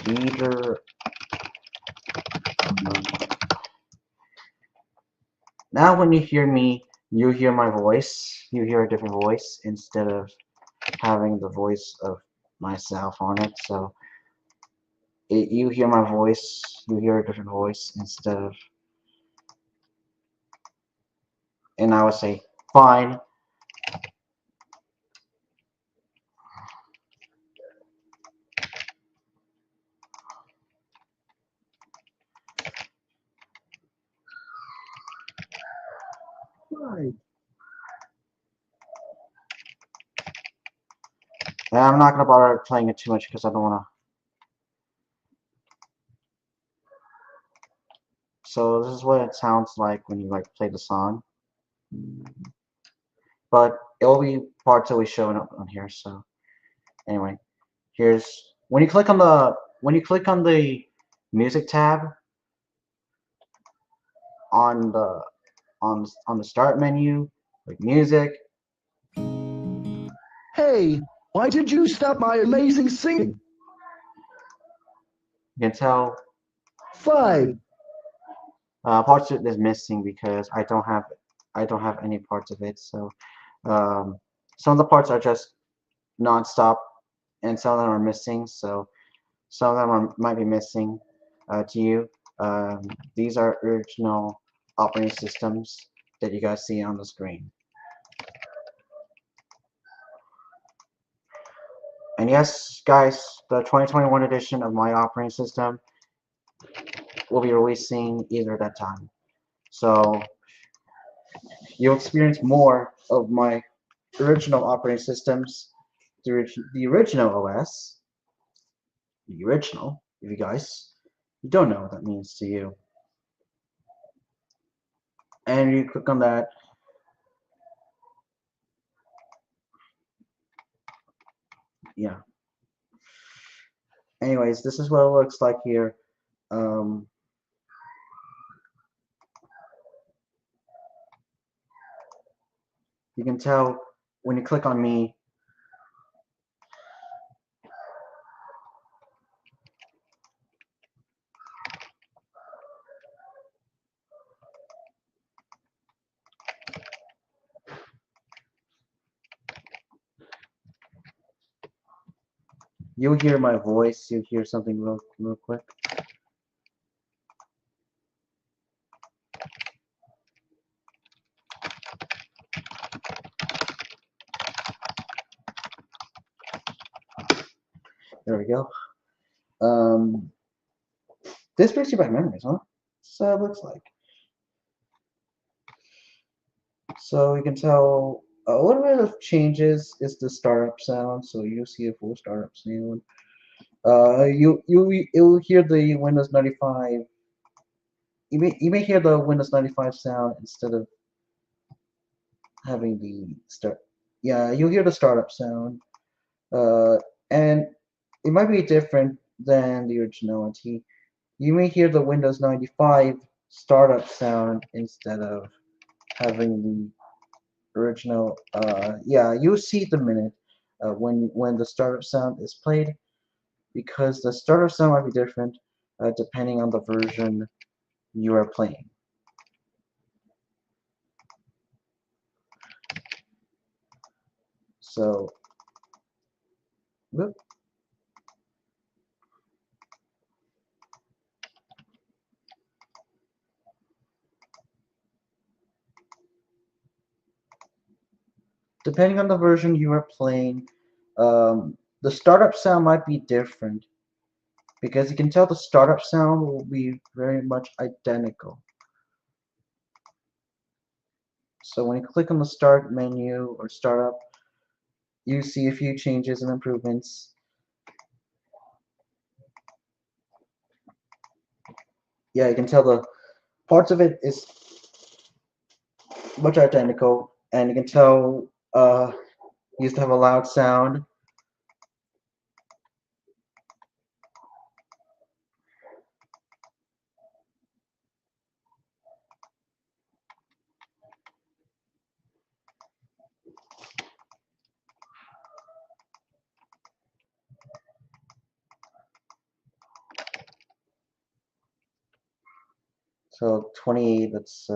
Leader. Now when you hear me, you hear my voice. You hear a different voice instead of having the voice of myself on it. So you hear my voice, you hear a different voice instead of. And I would say, fine. Fine. And I'm not gonna bother playing it too much because I don't wanna. So this is what it sounds like when you play the song. But it will be parts always showing up on here. So anyway, here's when you click on the music tab on the on the start menu, like music, Hey, why did you stop my amazing singing? you can tell Fine. parts of it is missing because I don't have any parts of it. So some of the parts are just non-stop, and some of them are missing. So some of them might be missing to you. These are original operating systems that you guys see on the screen. And yes, guys, the 2021 edition of my operating system will be releasing either that time. So you'll experience more of my original operating systems, the original OS, the original, if you guys don't know what that means to you. And you click on that. Yeah. Anyways, this is what it looks like here. Um, you can tell when you click on me, you'll hear my voice. You'll hear something real quick. There we go. Um, this brings you back memories, huh? So it looks like. So you can tell a little bit of changes is the startup sound. So you see a full startup sound. You'll hear the Windows 95. You may hear the Windows 95 sound instead of having the start. Yeah, you'll hear the startup sound. And it might be different than the originality. You may hear the Windows 95 startup sound instead of having the original. Yeah, you see the minute when the startup sound is played, because the startup sound might be different depending on the version you are playing. So, whoop. Depending on the version you are playing, the startup sound might be different, because you can tell the startup sound will be very much identical. So when you click on the start menu or startup, you see a few changes and improvements. Yeah, you can tell the parts of it is much identical, and you can tell used to have a loud sound. So 28, that's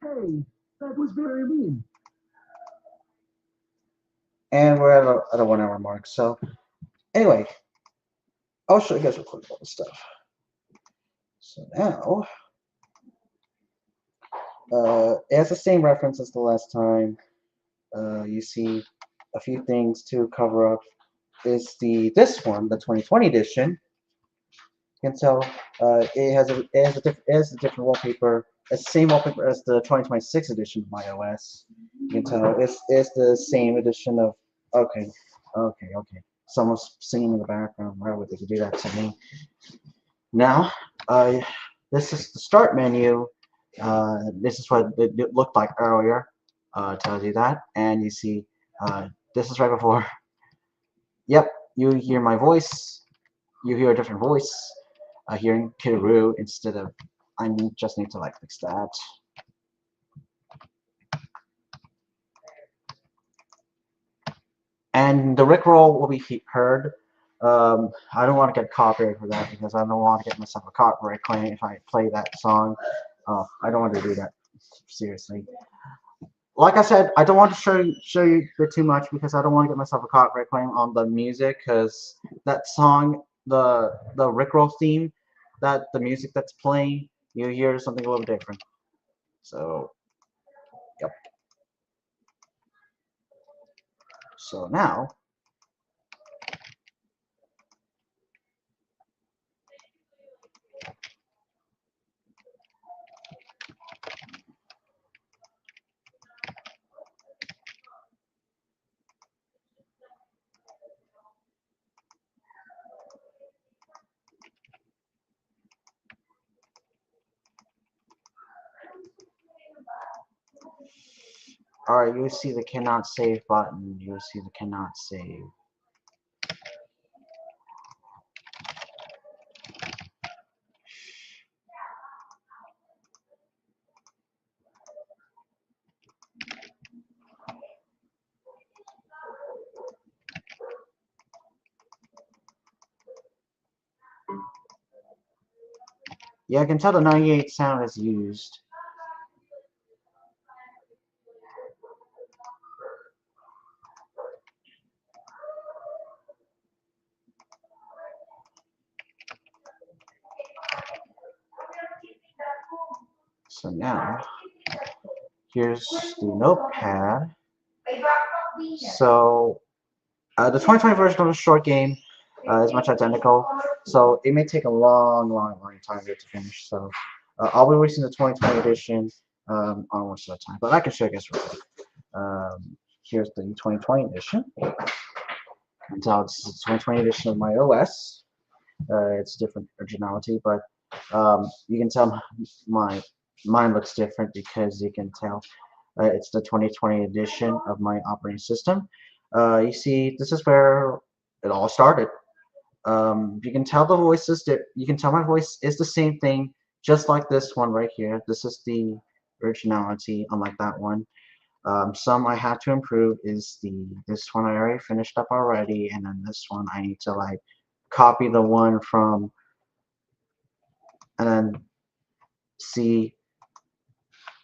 Hey, that was very mean. and we're at a 1 hour mark. So anyway, I'll show you guys real quick all this stuff. So now, it has the same reference as the last time. You see a few things to cover up. Is this one, the 2020 edition? You can tell it has a different wallpaper. It's the same wallpaper as the 2026 edition of my OS. You can tell it's the same edition of. Okay, okay. Someone's singing in the background. Why would they do that to me? Now, this is the start menu. This is what it looked like earlier. Tells you that, and you see this is right before. Yep, you hear my voice. You hear a different voice. Hearing Kiru instead of. I just need to like fix that. And the Rickroll will be heard. I don't want to get copyrighted for that, because I don't want to get myself a copyright claim if I play that song. I don't want to do that. Seriously. Like I said, I don't want to show you too much, because I don't want to get myself a copyright claim on the music, because that song, the Rickroll theme, that the music that's playing, you hear something a little different. So, yep. So now, alright, you see the cannot save button. You see the cannot save. Yeah, I can tell the 98 sound is used. So now, here's the notepad. So the 2020 version of the short game is much identical, so it may take a long time to finish. So I'll be releasing the 2020 edition on one at a time, but I can show you guys real quick. Here's the 2020 edition. And so this is the 2020 edition of my OS. It's different originality, but you can tell mine looks different because you can tell it's the 2020 edition of my operating system. You see, this is where it all started. You can tell the voices that you can tell my voice is the same thing, just like this one right here. This is the originality, unlike that one. Some I have to improve is this one I already finished up already, and then this one I need to like copy the one from, and then see.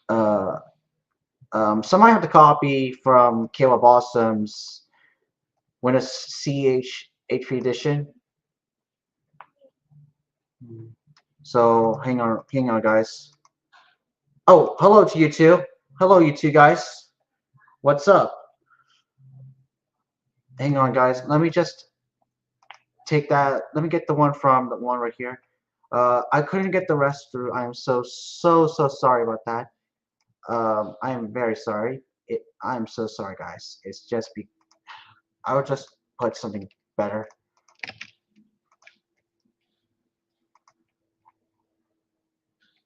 Uh, some I have to copy from Caleb Awesome's Windows CH3 edition. So hang on, guys. Oh, hello to you two. Hello, you two guys. What's up? Hang on, guys. Let me just take that. Let me get the one from the one right here. I couldn't get the rest through. I am so sorry about that. I am very sorry. I'm so sorry, guys. It's just I would just put something better.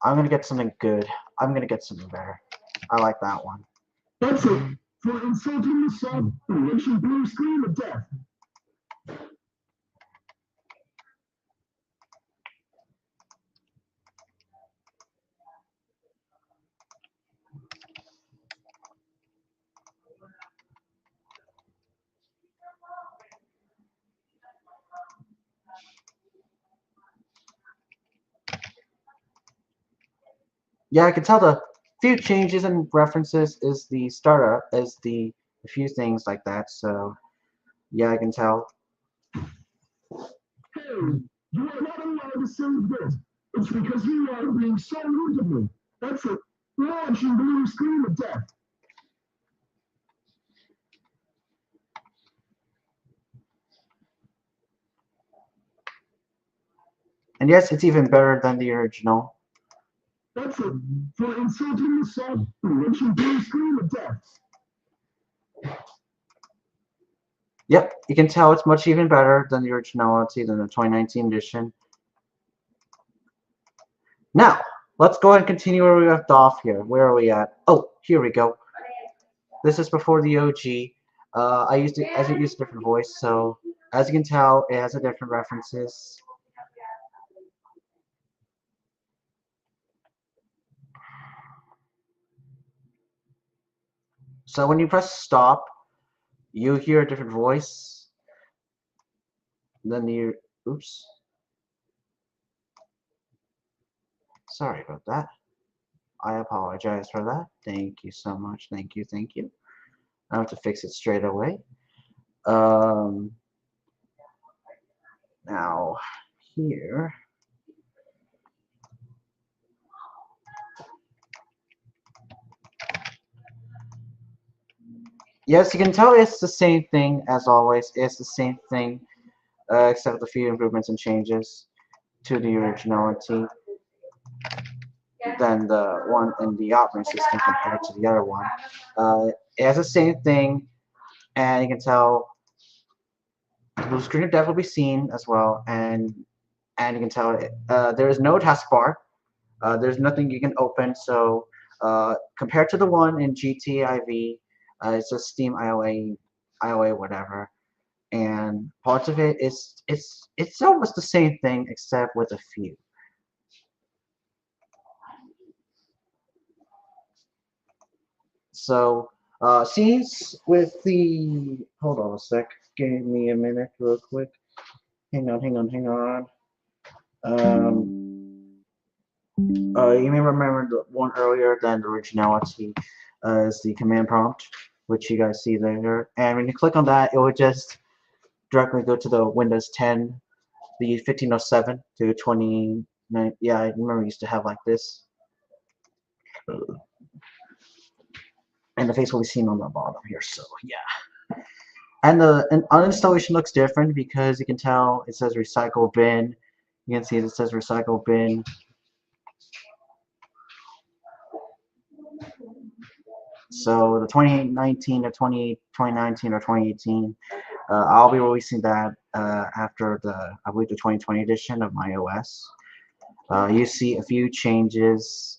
I'm gonna get something good. I'm gonna get something better. I like that one. That's it. For insulting the sub, Russian blue screen of death. Yeah, I can tell the few changes and references is the startup, is the a few things like that. So yeah, I can tell. Hey, you are not allowed to say this. It's because you are being so rude to me. That's it. Russian blue screen of death. And yes, it's even better than the original. That's it. For insulting the sub, Russian blue screen of death. Yep, you can tell it's much even better than the originality than the 2019 edition. Now, let's go ahead and continue where we left off here. Where are we at? Oh, here we go. This is before the OG. I used a different voice, so as you can tell, it has a different references. So when you press stop, you hear a different voice. Then you, oops. Sorry about that. I apologize for that. Thank you so much. Thank you. I have to fix it straight away. Now here. Yes, you can tell it's the same thing as always. It's the same thing, except with a few improvements and changes to the originality than the one in the operating system compared to the other one. It has the same thing, and you can tell the blue screen of death will be seen as well, and you can tell there is no taskbar. There's nothing you can open, so compared to the one in GTIV, it's just Steam IOA whatever, and parts of it is it's almost the same thing except with a few. So scenes with the hold on a sec, give me a minute real quick. Hang on. You may remember the one earlier than the originality is the command prompt, which you guys see there. And when you click on that, it will just directly go to the Windows 10, the 1507 to 29. Yeah, I remember we used to have like this. And the face will be seen on the bottom here, so yeah. And the uninstallation looks different because you can tell it says recycle bin. You can see it says recycle bin. So the 2019 or 2019 or 2018, I'll be releasing that after I believe the 2020 edition of my OS. You see a few changes.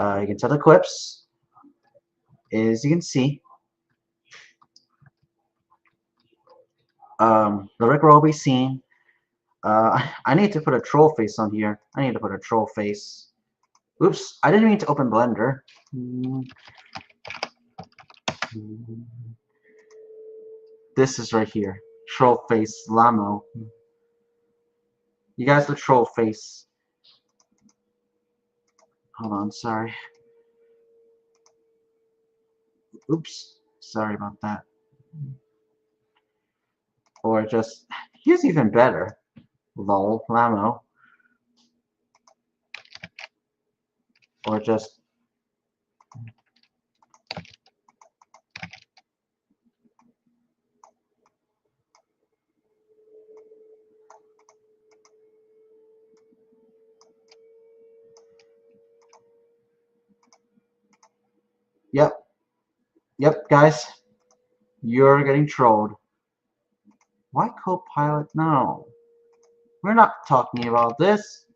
You can tell the clips, as you can see. The Rickroll will be seen. I need to put a troll face on here. I need to put a troll face. Oops, I didn't mean to open Blender. This is right here. Troll face Lamo. You guys the troll face. Hold on, sorry. Oops, sorry about that. Or just, here's even better. Lol, Lamo. Or just, yep, guys. You're getting trolled. Why Copilot? No. We're not talking about this.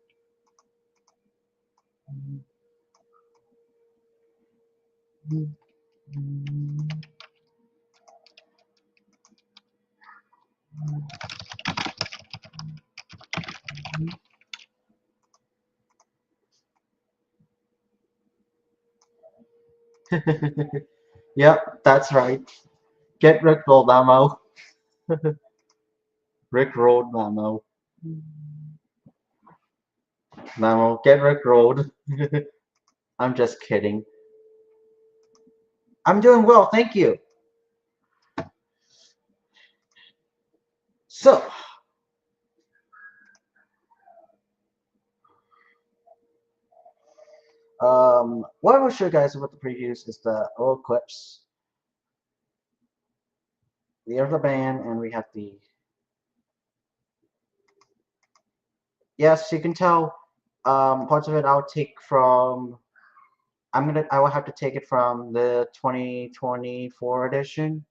Yep, that's right. Get Rickrolled, ammo. Rickrolled, ammo. Ammo, get Rickrolled. I'm just kidding. I'm doing well, thank you. So, what I will show you guys about the previews is the old clips. We have the band, and we have the. Yes, you can tell. Parts of it I'll take from. I will have to take it from the 2024 edition.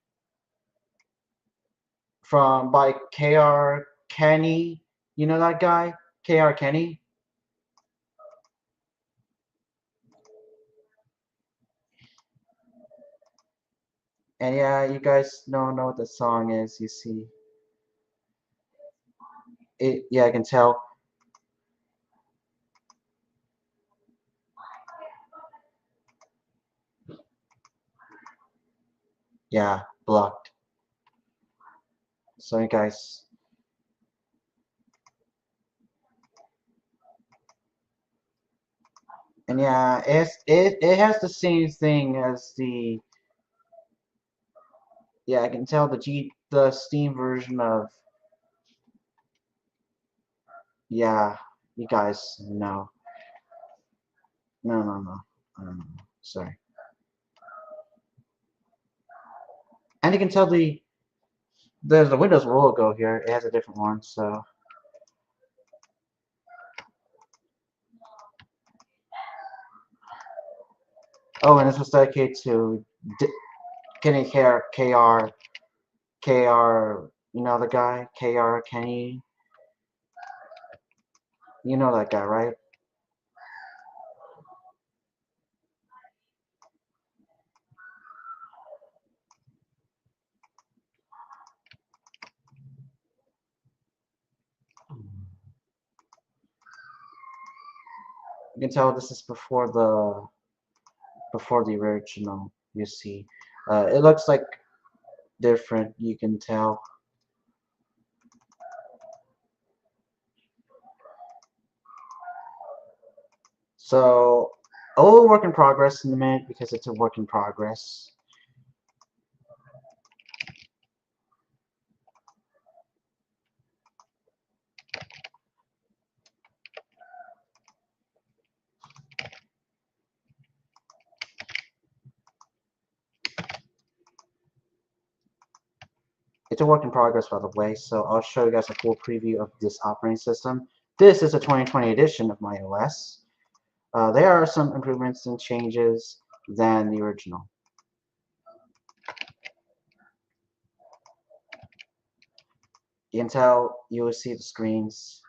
By K.R. Kenny. You know that guy? K.R. Kenny? And yeah, you guys don't know what the song is, you see. Yeah, I can tell. Yeah, blocked. Sorry guys. And yeah, it has the same thing as the. Yeah, I can tell the Steam version of. Yeah, you guys know. No. Sorry. And you can tell there's the Windows logo here. It has a different one, so. Oh, and this was dedicated to Kenny KR. You know the guy? KR Kenny? You know that guy, right? You can tell this is before the original, you see. It looks like different, you can tell. So a little work in progress in a minute because it's a work in progress. It's a work in progress, by the way, so I'll show you guys a full preview of this operating system. This is a 2020 edition of my OS. There are some improvements and changes than the original. You can tell you will see the screens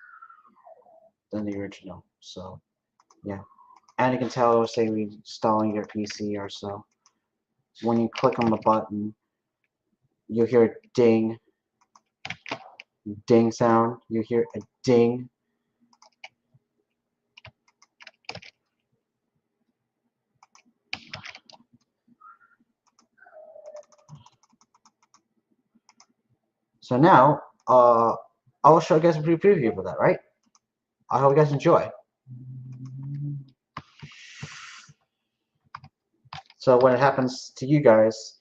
than the original. So, yeah. And you can tell it will say reinstalling your PC or so. When you click on the button, you hear a ding sound. You hear a ding. So now, I will show you guys a preview of that, right? I hope you guys enjoy. So when it happens to you guys,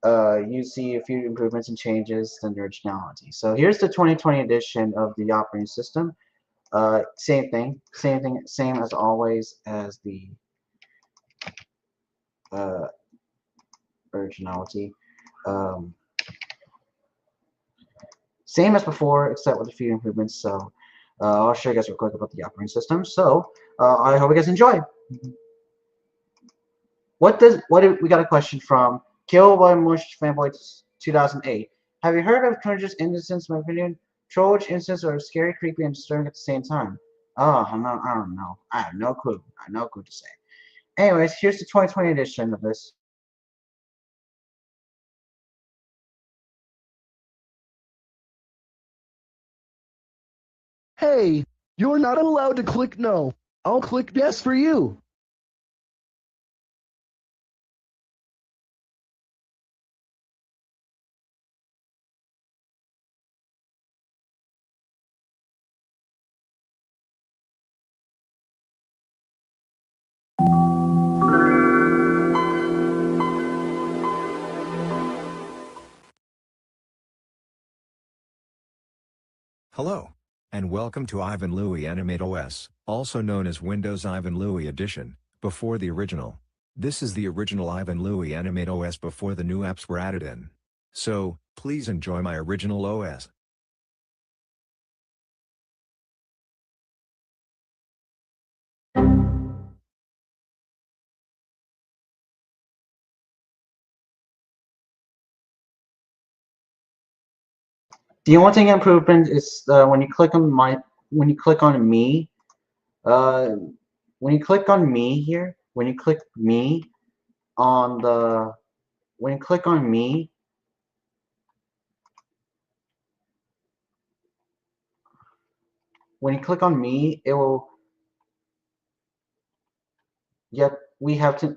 you see a few improvements and changes than the originality. So here's the 2020 edition of the operating system. Same thing, same as always as the originality. Same as before, except with a few improvements. So I'll show you guys real quick about the operating system. So I hope you guys enjoy. We got a question from Kill by Mush Fanboy 2008. Have you heard of Trojan's instance? My opinion, Trojan instances are scary, creepy, and disturbing at the same time. Oh, I don't know. I have no clue. I have no clue to say. Anyways, here's the 2020 edition of this. Hey, you're not allowed to click no. I'll click yes for you. Hello, and welcome to Ivan Louie Animate OS, also known as Windows Ivan Louie Edition, before the original. This is the original Ivan Louie Animate OS before the new apps were added in. So, please enjoy my original OS. The only thing improvement is when you click on me, uh, when you click on me here, when you click me on the, when you click on me, when you click on me, it will. Yep, we have to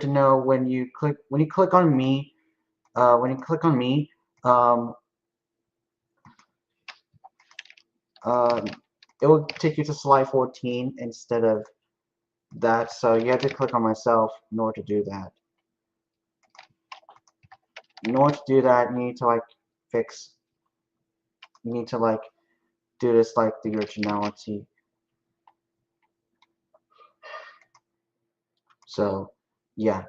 know when you click on me, when you click on me, um, uh, it will take you to slide 14 instead of that. So you have to click on myself in order to do that. In order to do that, you need to like fix. You need to like do this like the originality. So yeah,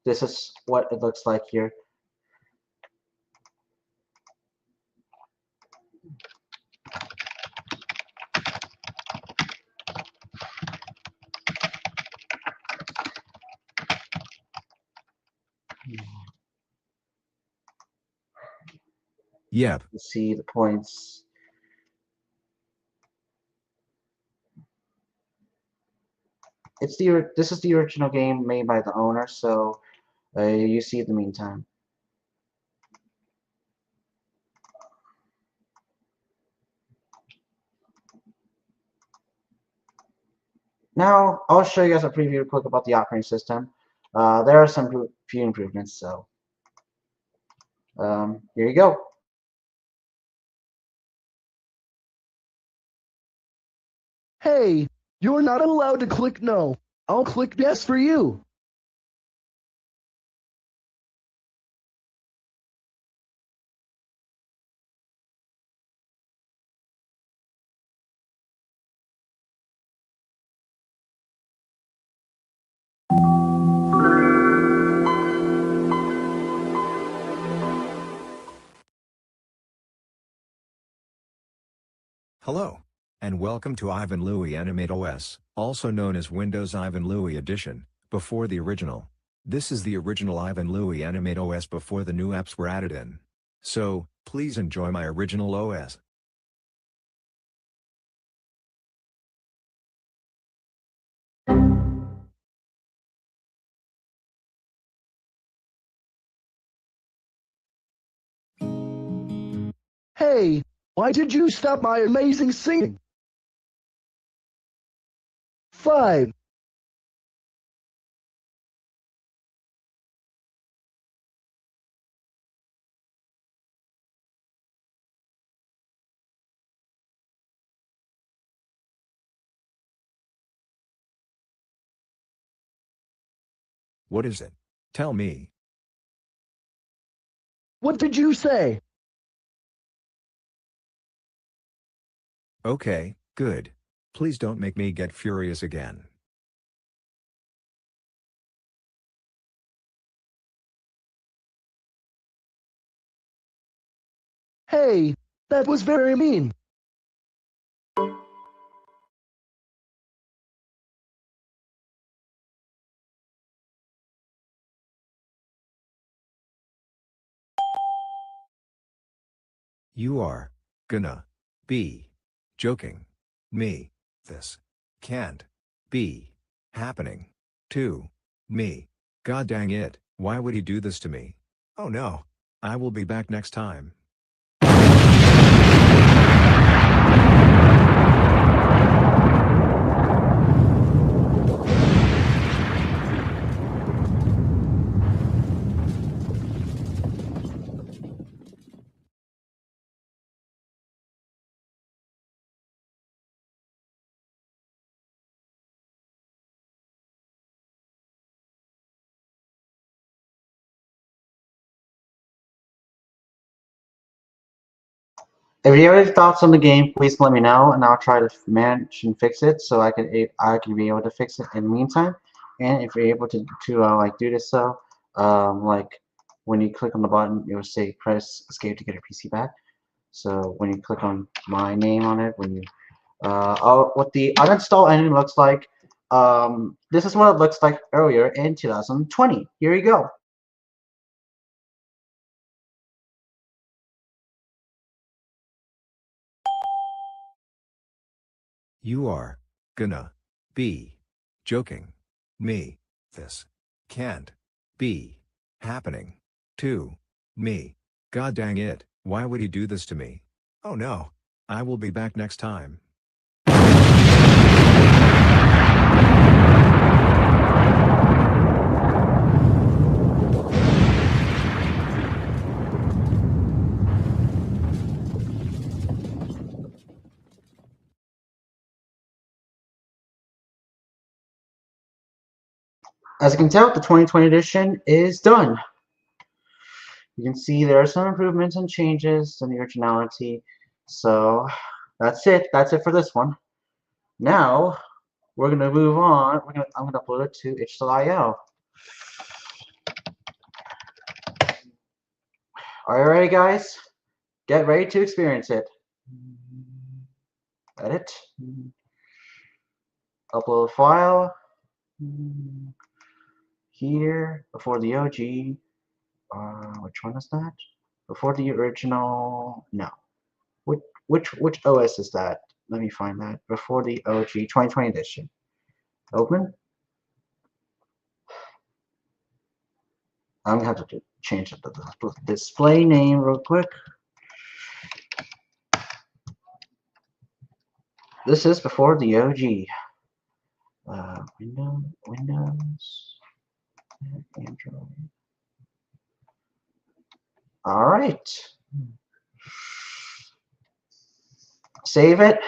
this is what it looks like here. Yep. You see the points. This is the original game made by the owner, so you see it in the meantime. Now I'll show you guys a preview real quick about the operating system. There are some few improvements, so here you go. Hey, you're not allowed to click no. I'll click yes for you. Hello, and welcome to Ivan Louie Animate OS, also known as Windows Ivan Louie Edition, before the original. This is the original Ivan Louie Animate OS before the new apps were added in. So, please enjoy my original OS. Hey, why did you stop my amazing singing? 5. What is it? Tell me. What did you say? Okay, good. Please don't make me get furious again. Hey, that was very mean. You are gonna be joking me. This can't be happening to me. God dang it, why would he do this to me? Oh no. I will be back next time. If you have any thoughts on the game, please let me know, and I'll try to manage and fix it so I can be able to fix it in the meantime. And if you're able to like do this, so like when you click on the button, it will say press escape to get your PC back. So when you click on my name on it, when you what the uninstall engine looks like, this is what it looks like earlier in 2020. Here you go. You are gonna be joking me. This can't be happening to me. God dang it, why would he do this to me? Oh no. I will be back next time. As you can tell, the 2020 edition is done. You can see there are some improvements and changes in the originality. So that's it. That's it for this one. Now we're gonna move on. I'm gonna upload it to itch.io. Are you ready, guys? Get ready to experience it. Edit. Upload file. Here before the OG. Which one is that? Before the original? No. Which OS is that? Let me find that. Before the OG 2020 edition. Open. I'm gonna have to change the display name real quick. This is before the OG. Windows, Android. All right. Save it.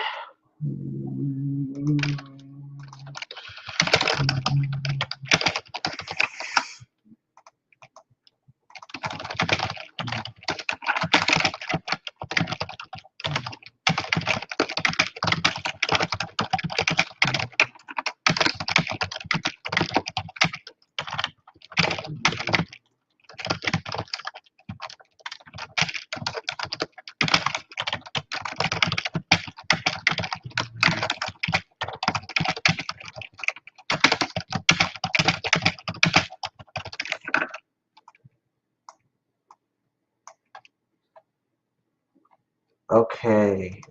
Okay.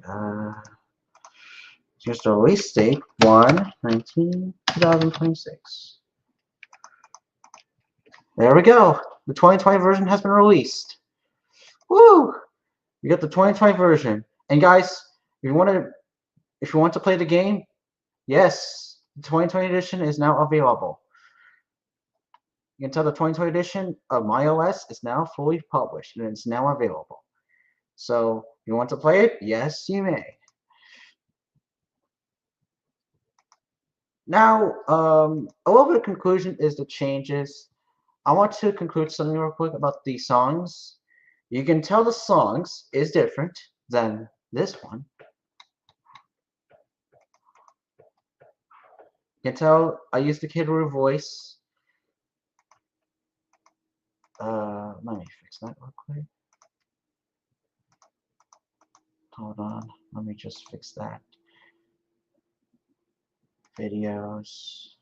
Here's the release date: 1/19/2026. There we go. The 2020 version has been released. Woo! We got the 2020 version. And guys, if you want to play the game, yes, the 2020 edition is now available. You can tell the 2020 edition of MyOS is now fully published and it's now available. So, you want to play it? Yes, you may. Now, a little bit of conclusion is the changes. I want to conclude something real quick about the songs. You can tell the songs is different than this one. You can tell I used the Kid Roo voice. Let me fix that real quick. Hold on, let me just fix that. Videos.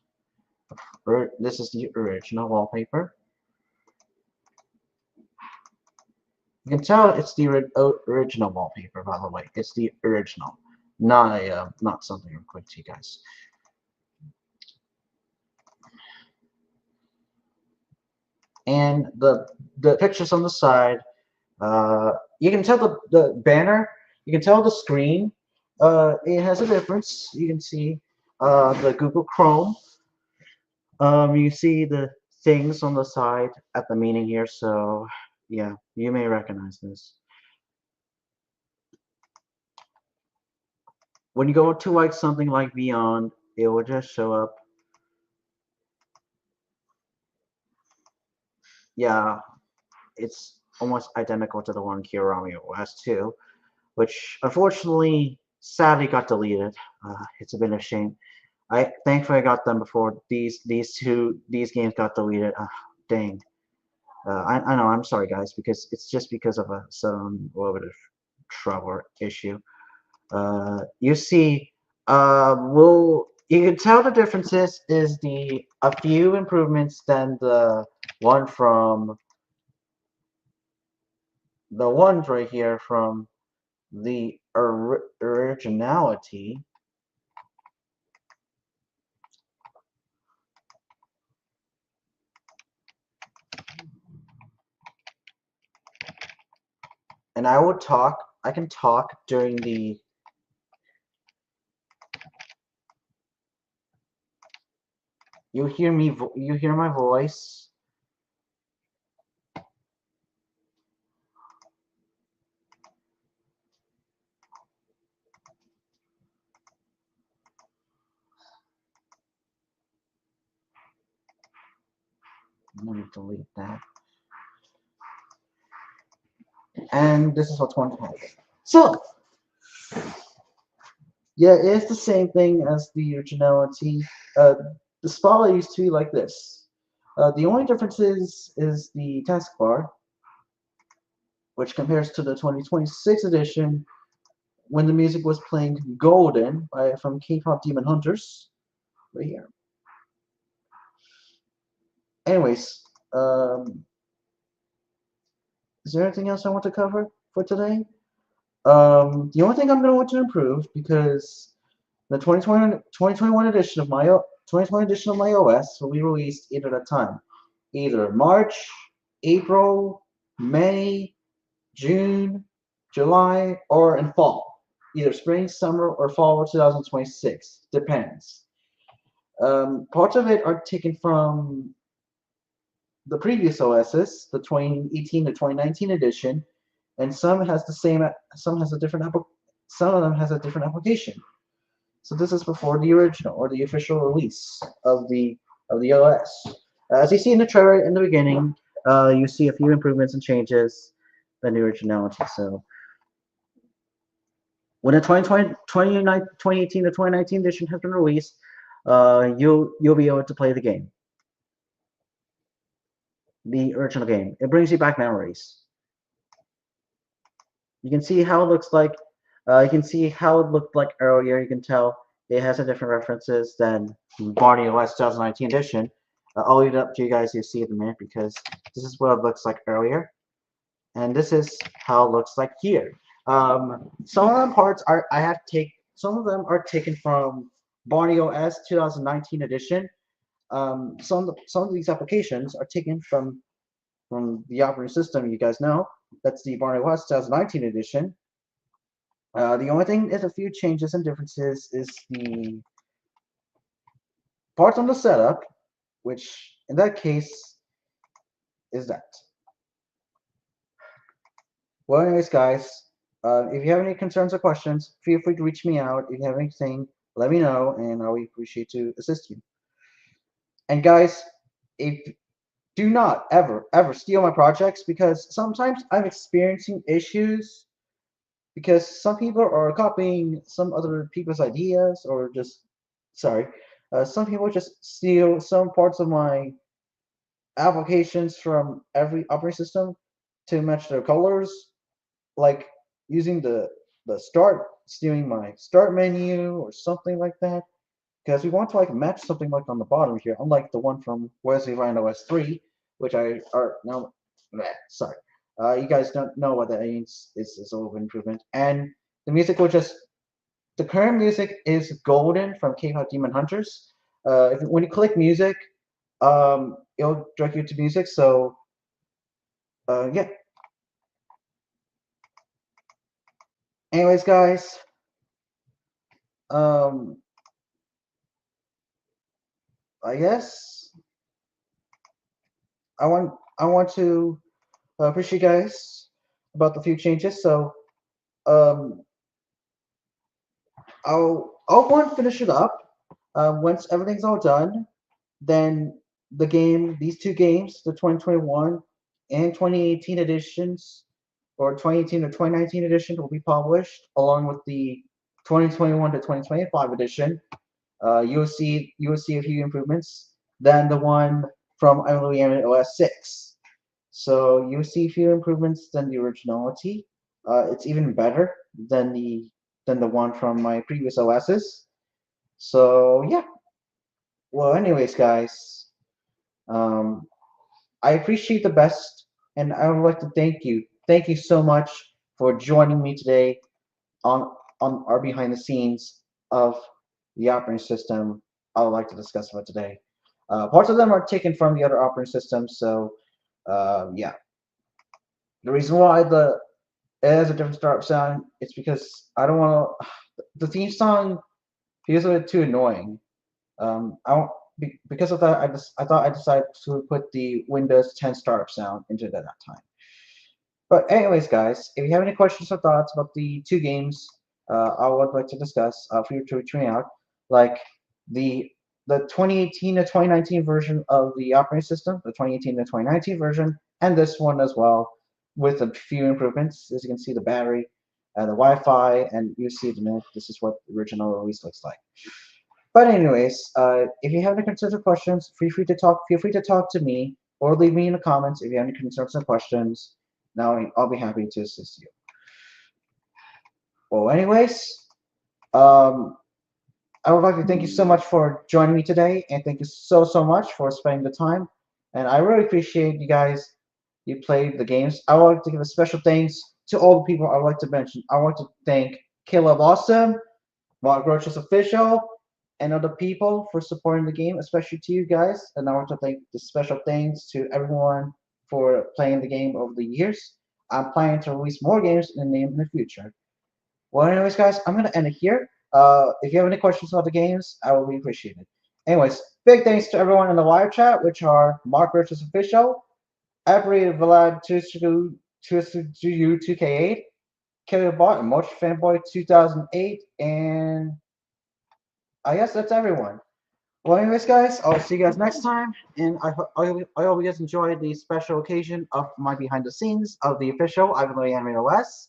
This is the original wallpaper. You can tell it's the original wallpaper, by the way. It's the original, not something real quick to you guys. And the pictures on the side, you can tell the banner, you can tell the screen, it has a difference. You can see the Google Chrome. You see the things on the side at the meaning here, so yeah, you may recognize this. When you go to like something like Beyond, it will just show up. Yeah, it's almost identical to the one Kiarami OS 2, which unfortunately, sadly got deleted. It's been a shame. Thankfully I got them before these games got deleted. Dang. I know, I'm sorry guys, because it's just because of some little bit of trouble or issue. You see, you can tell the differences is a few improvements than the one from the ones right here from the originality. And I can talk during the you hear my voice. Let me delete that. And this is what's going to happen. So, yeah, it's the same thing as the originality. The spotlight used to be like this. The only difference is the taskbar, which compares to the 2026 edition when the music was playing Golden from K-pop Demon Hunters, right here. Anyways, is there anything else I want to cover for today? The only thing I'm going to want to improve, because the 2021 edition of my 2020 edition of my OS will be released either at a time, either March, April, May, June, July, or in fall, either spring, summer, or fall of 2026. Depends. Parts of it are taken from the previous OSs, the 2018 to 2019 edition, and some has the same, some has a different some of them has a different application. So this is before the original or the official release of the OS. As you see in the trailer in the beginning, you see a few improvements and changes than the originality. So when the 2018 to 2019 edition has been released, you'll be able to play the game, the original game. It brings you back memories. You can see how it looks like. You can see how it looked like earlier. You can tell it has a different references than Barney OS 2019 edition. I'll leave it up to you guys to see in a minute, because this is what it looks like earlier, and this is how it looks like here. Some of them parts are I have take some of them are taken from Barney OS 2019 edition. Some of these applications are taken from the operating system you guys know. That's the Barney OS 2019 edition. The only thing is a few changes and differences is the parts on the setup, which in that case is that. Well, anyways, guys, if you have any concerns or questions, feel free to reach me out. If you have anything, let me know, and I will appreciate to assist you. And guys, if do not ever steal my projects because sometimes I'm experiencing issues because some people are copying some other people's ideas or just sorry, some people just steal some parts of my applications from every operating system to match their colors, like using the start stealing my start menu or something like that. Because we want to like match something like on the bottom here, unlike the one from Wesley Ryan OS 3, which I are now sorry. You guys don't know what that means. It's a little improvement. And the music will just the current music is golden from K-pop Demon Hunters. When you click music, it'll direct you to music. So yeah. Anyways, guys, um, I guess I want to appreciate you guys about the few changes. So um, I'll go and finish it up. Once everything's all done, then these two games, the 2021 and 2018 editions, or 2018 to 2019 edition, will be published along with the 2021 to 2025 edition. You'll see a few improvements than the one from Animate OS 6. So you'll see a few improvements than the originality. It's even better than the one from my previous OSs. So yeah. Well, anyways, guys, um, I appreciate the best, and I would like to thank you. Thank you so much for joining me today on our behind the scenes of the operating system I would like to discuss about today. Parts of them are taken from the other operating systems, so yeah. The reason why it has a different startup sound it's because I don't want to. The theme song feels a bit too annoying. I don't, because of that, I thought I decided to put the Windows 10 startup sound into that time. But anyways, guys, if you have any questions or thoughts about the two games I would like to discuss, feel free to reach me out. Like the the 2018 to 2019 version of the operating system, the 2018 to 2019 version, and this one as well, with a few improvements. As you can see, the battery, the Wi-Fi, and you see the minute. This is what the original release looks like. But anyways, if you have any concerns or questions, feel free to talk. Feel free to talk to me or leave me in the comments if you have any concerns or questions. Now I'll be happy to assist you. Well, anyways, um, I would like to thank you so much for joining me today, and thank you so much for spending the time. And I really appreciate you guys. You played the games. I would like to give a special thanks to all the people I would like to mention. I want to thank Caleb Awesome, Mark Roach's official, and other people for supporting the game, especially to you guys. And I want to thank the special thanks to everyone for playing the game over the years. I'm planning to release more games in the name in the future. Well, anyways, guys, I'm gonna end it here. If you have any questions about the games, I will be appreciated. Anyways, big thanks to everyone in the live chat, which are Mark Richards official, Every Vlad 2K8, Killer Bot, and Motion Fanboy 2008, and I guess that's everyone. Well, anyways, guys, I'll see you guys next time, and I hope you guys enjoyed the special occasion of my behind the scenes of the official Ivan Louis Animate OS.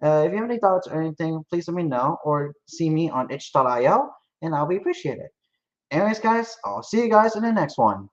If you have any thoughts or anything, please let me know or see me on itch.io, and I'll be appreciated. Anyways, guys, I'll see you guys in the next one.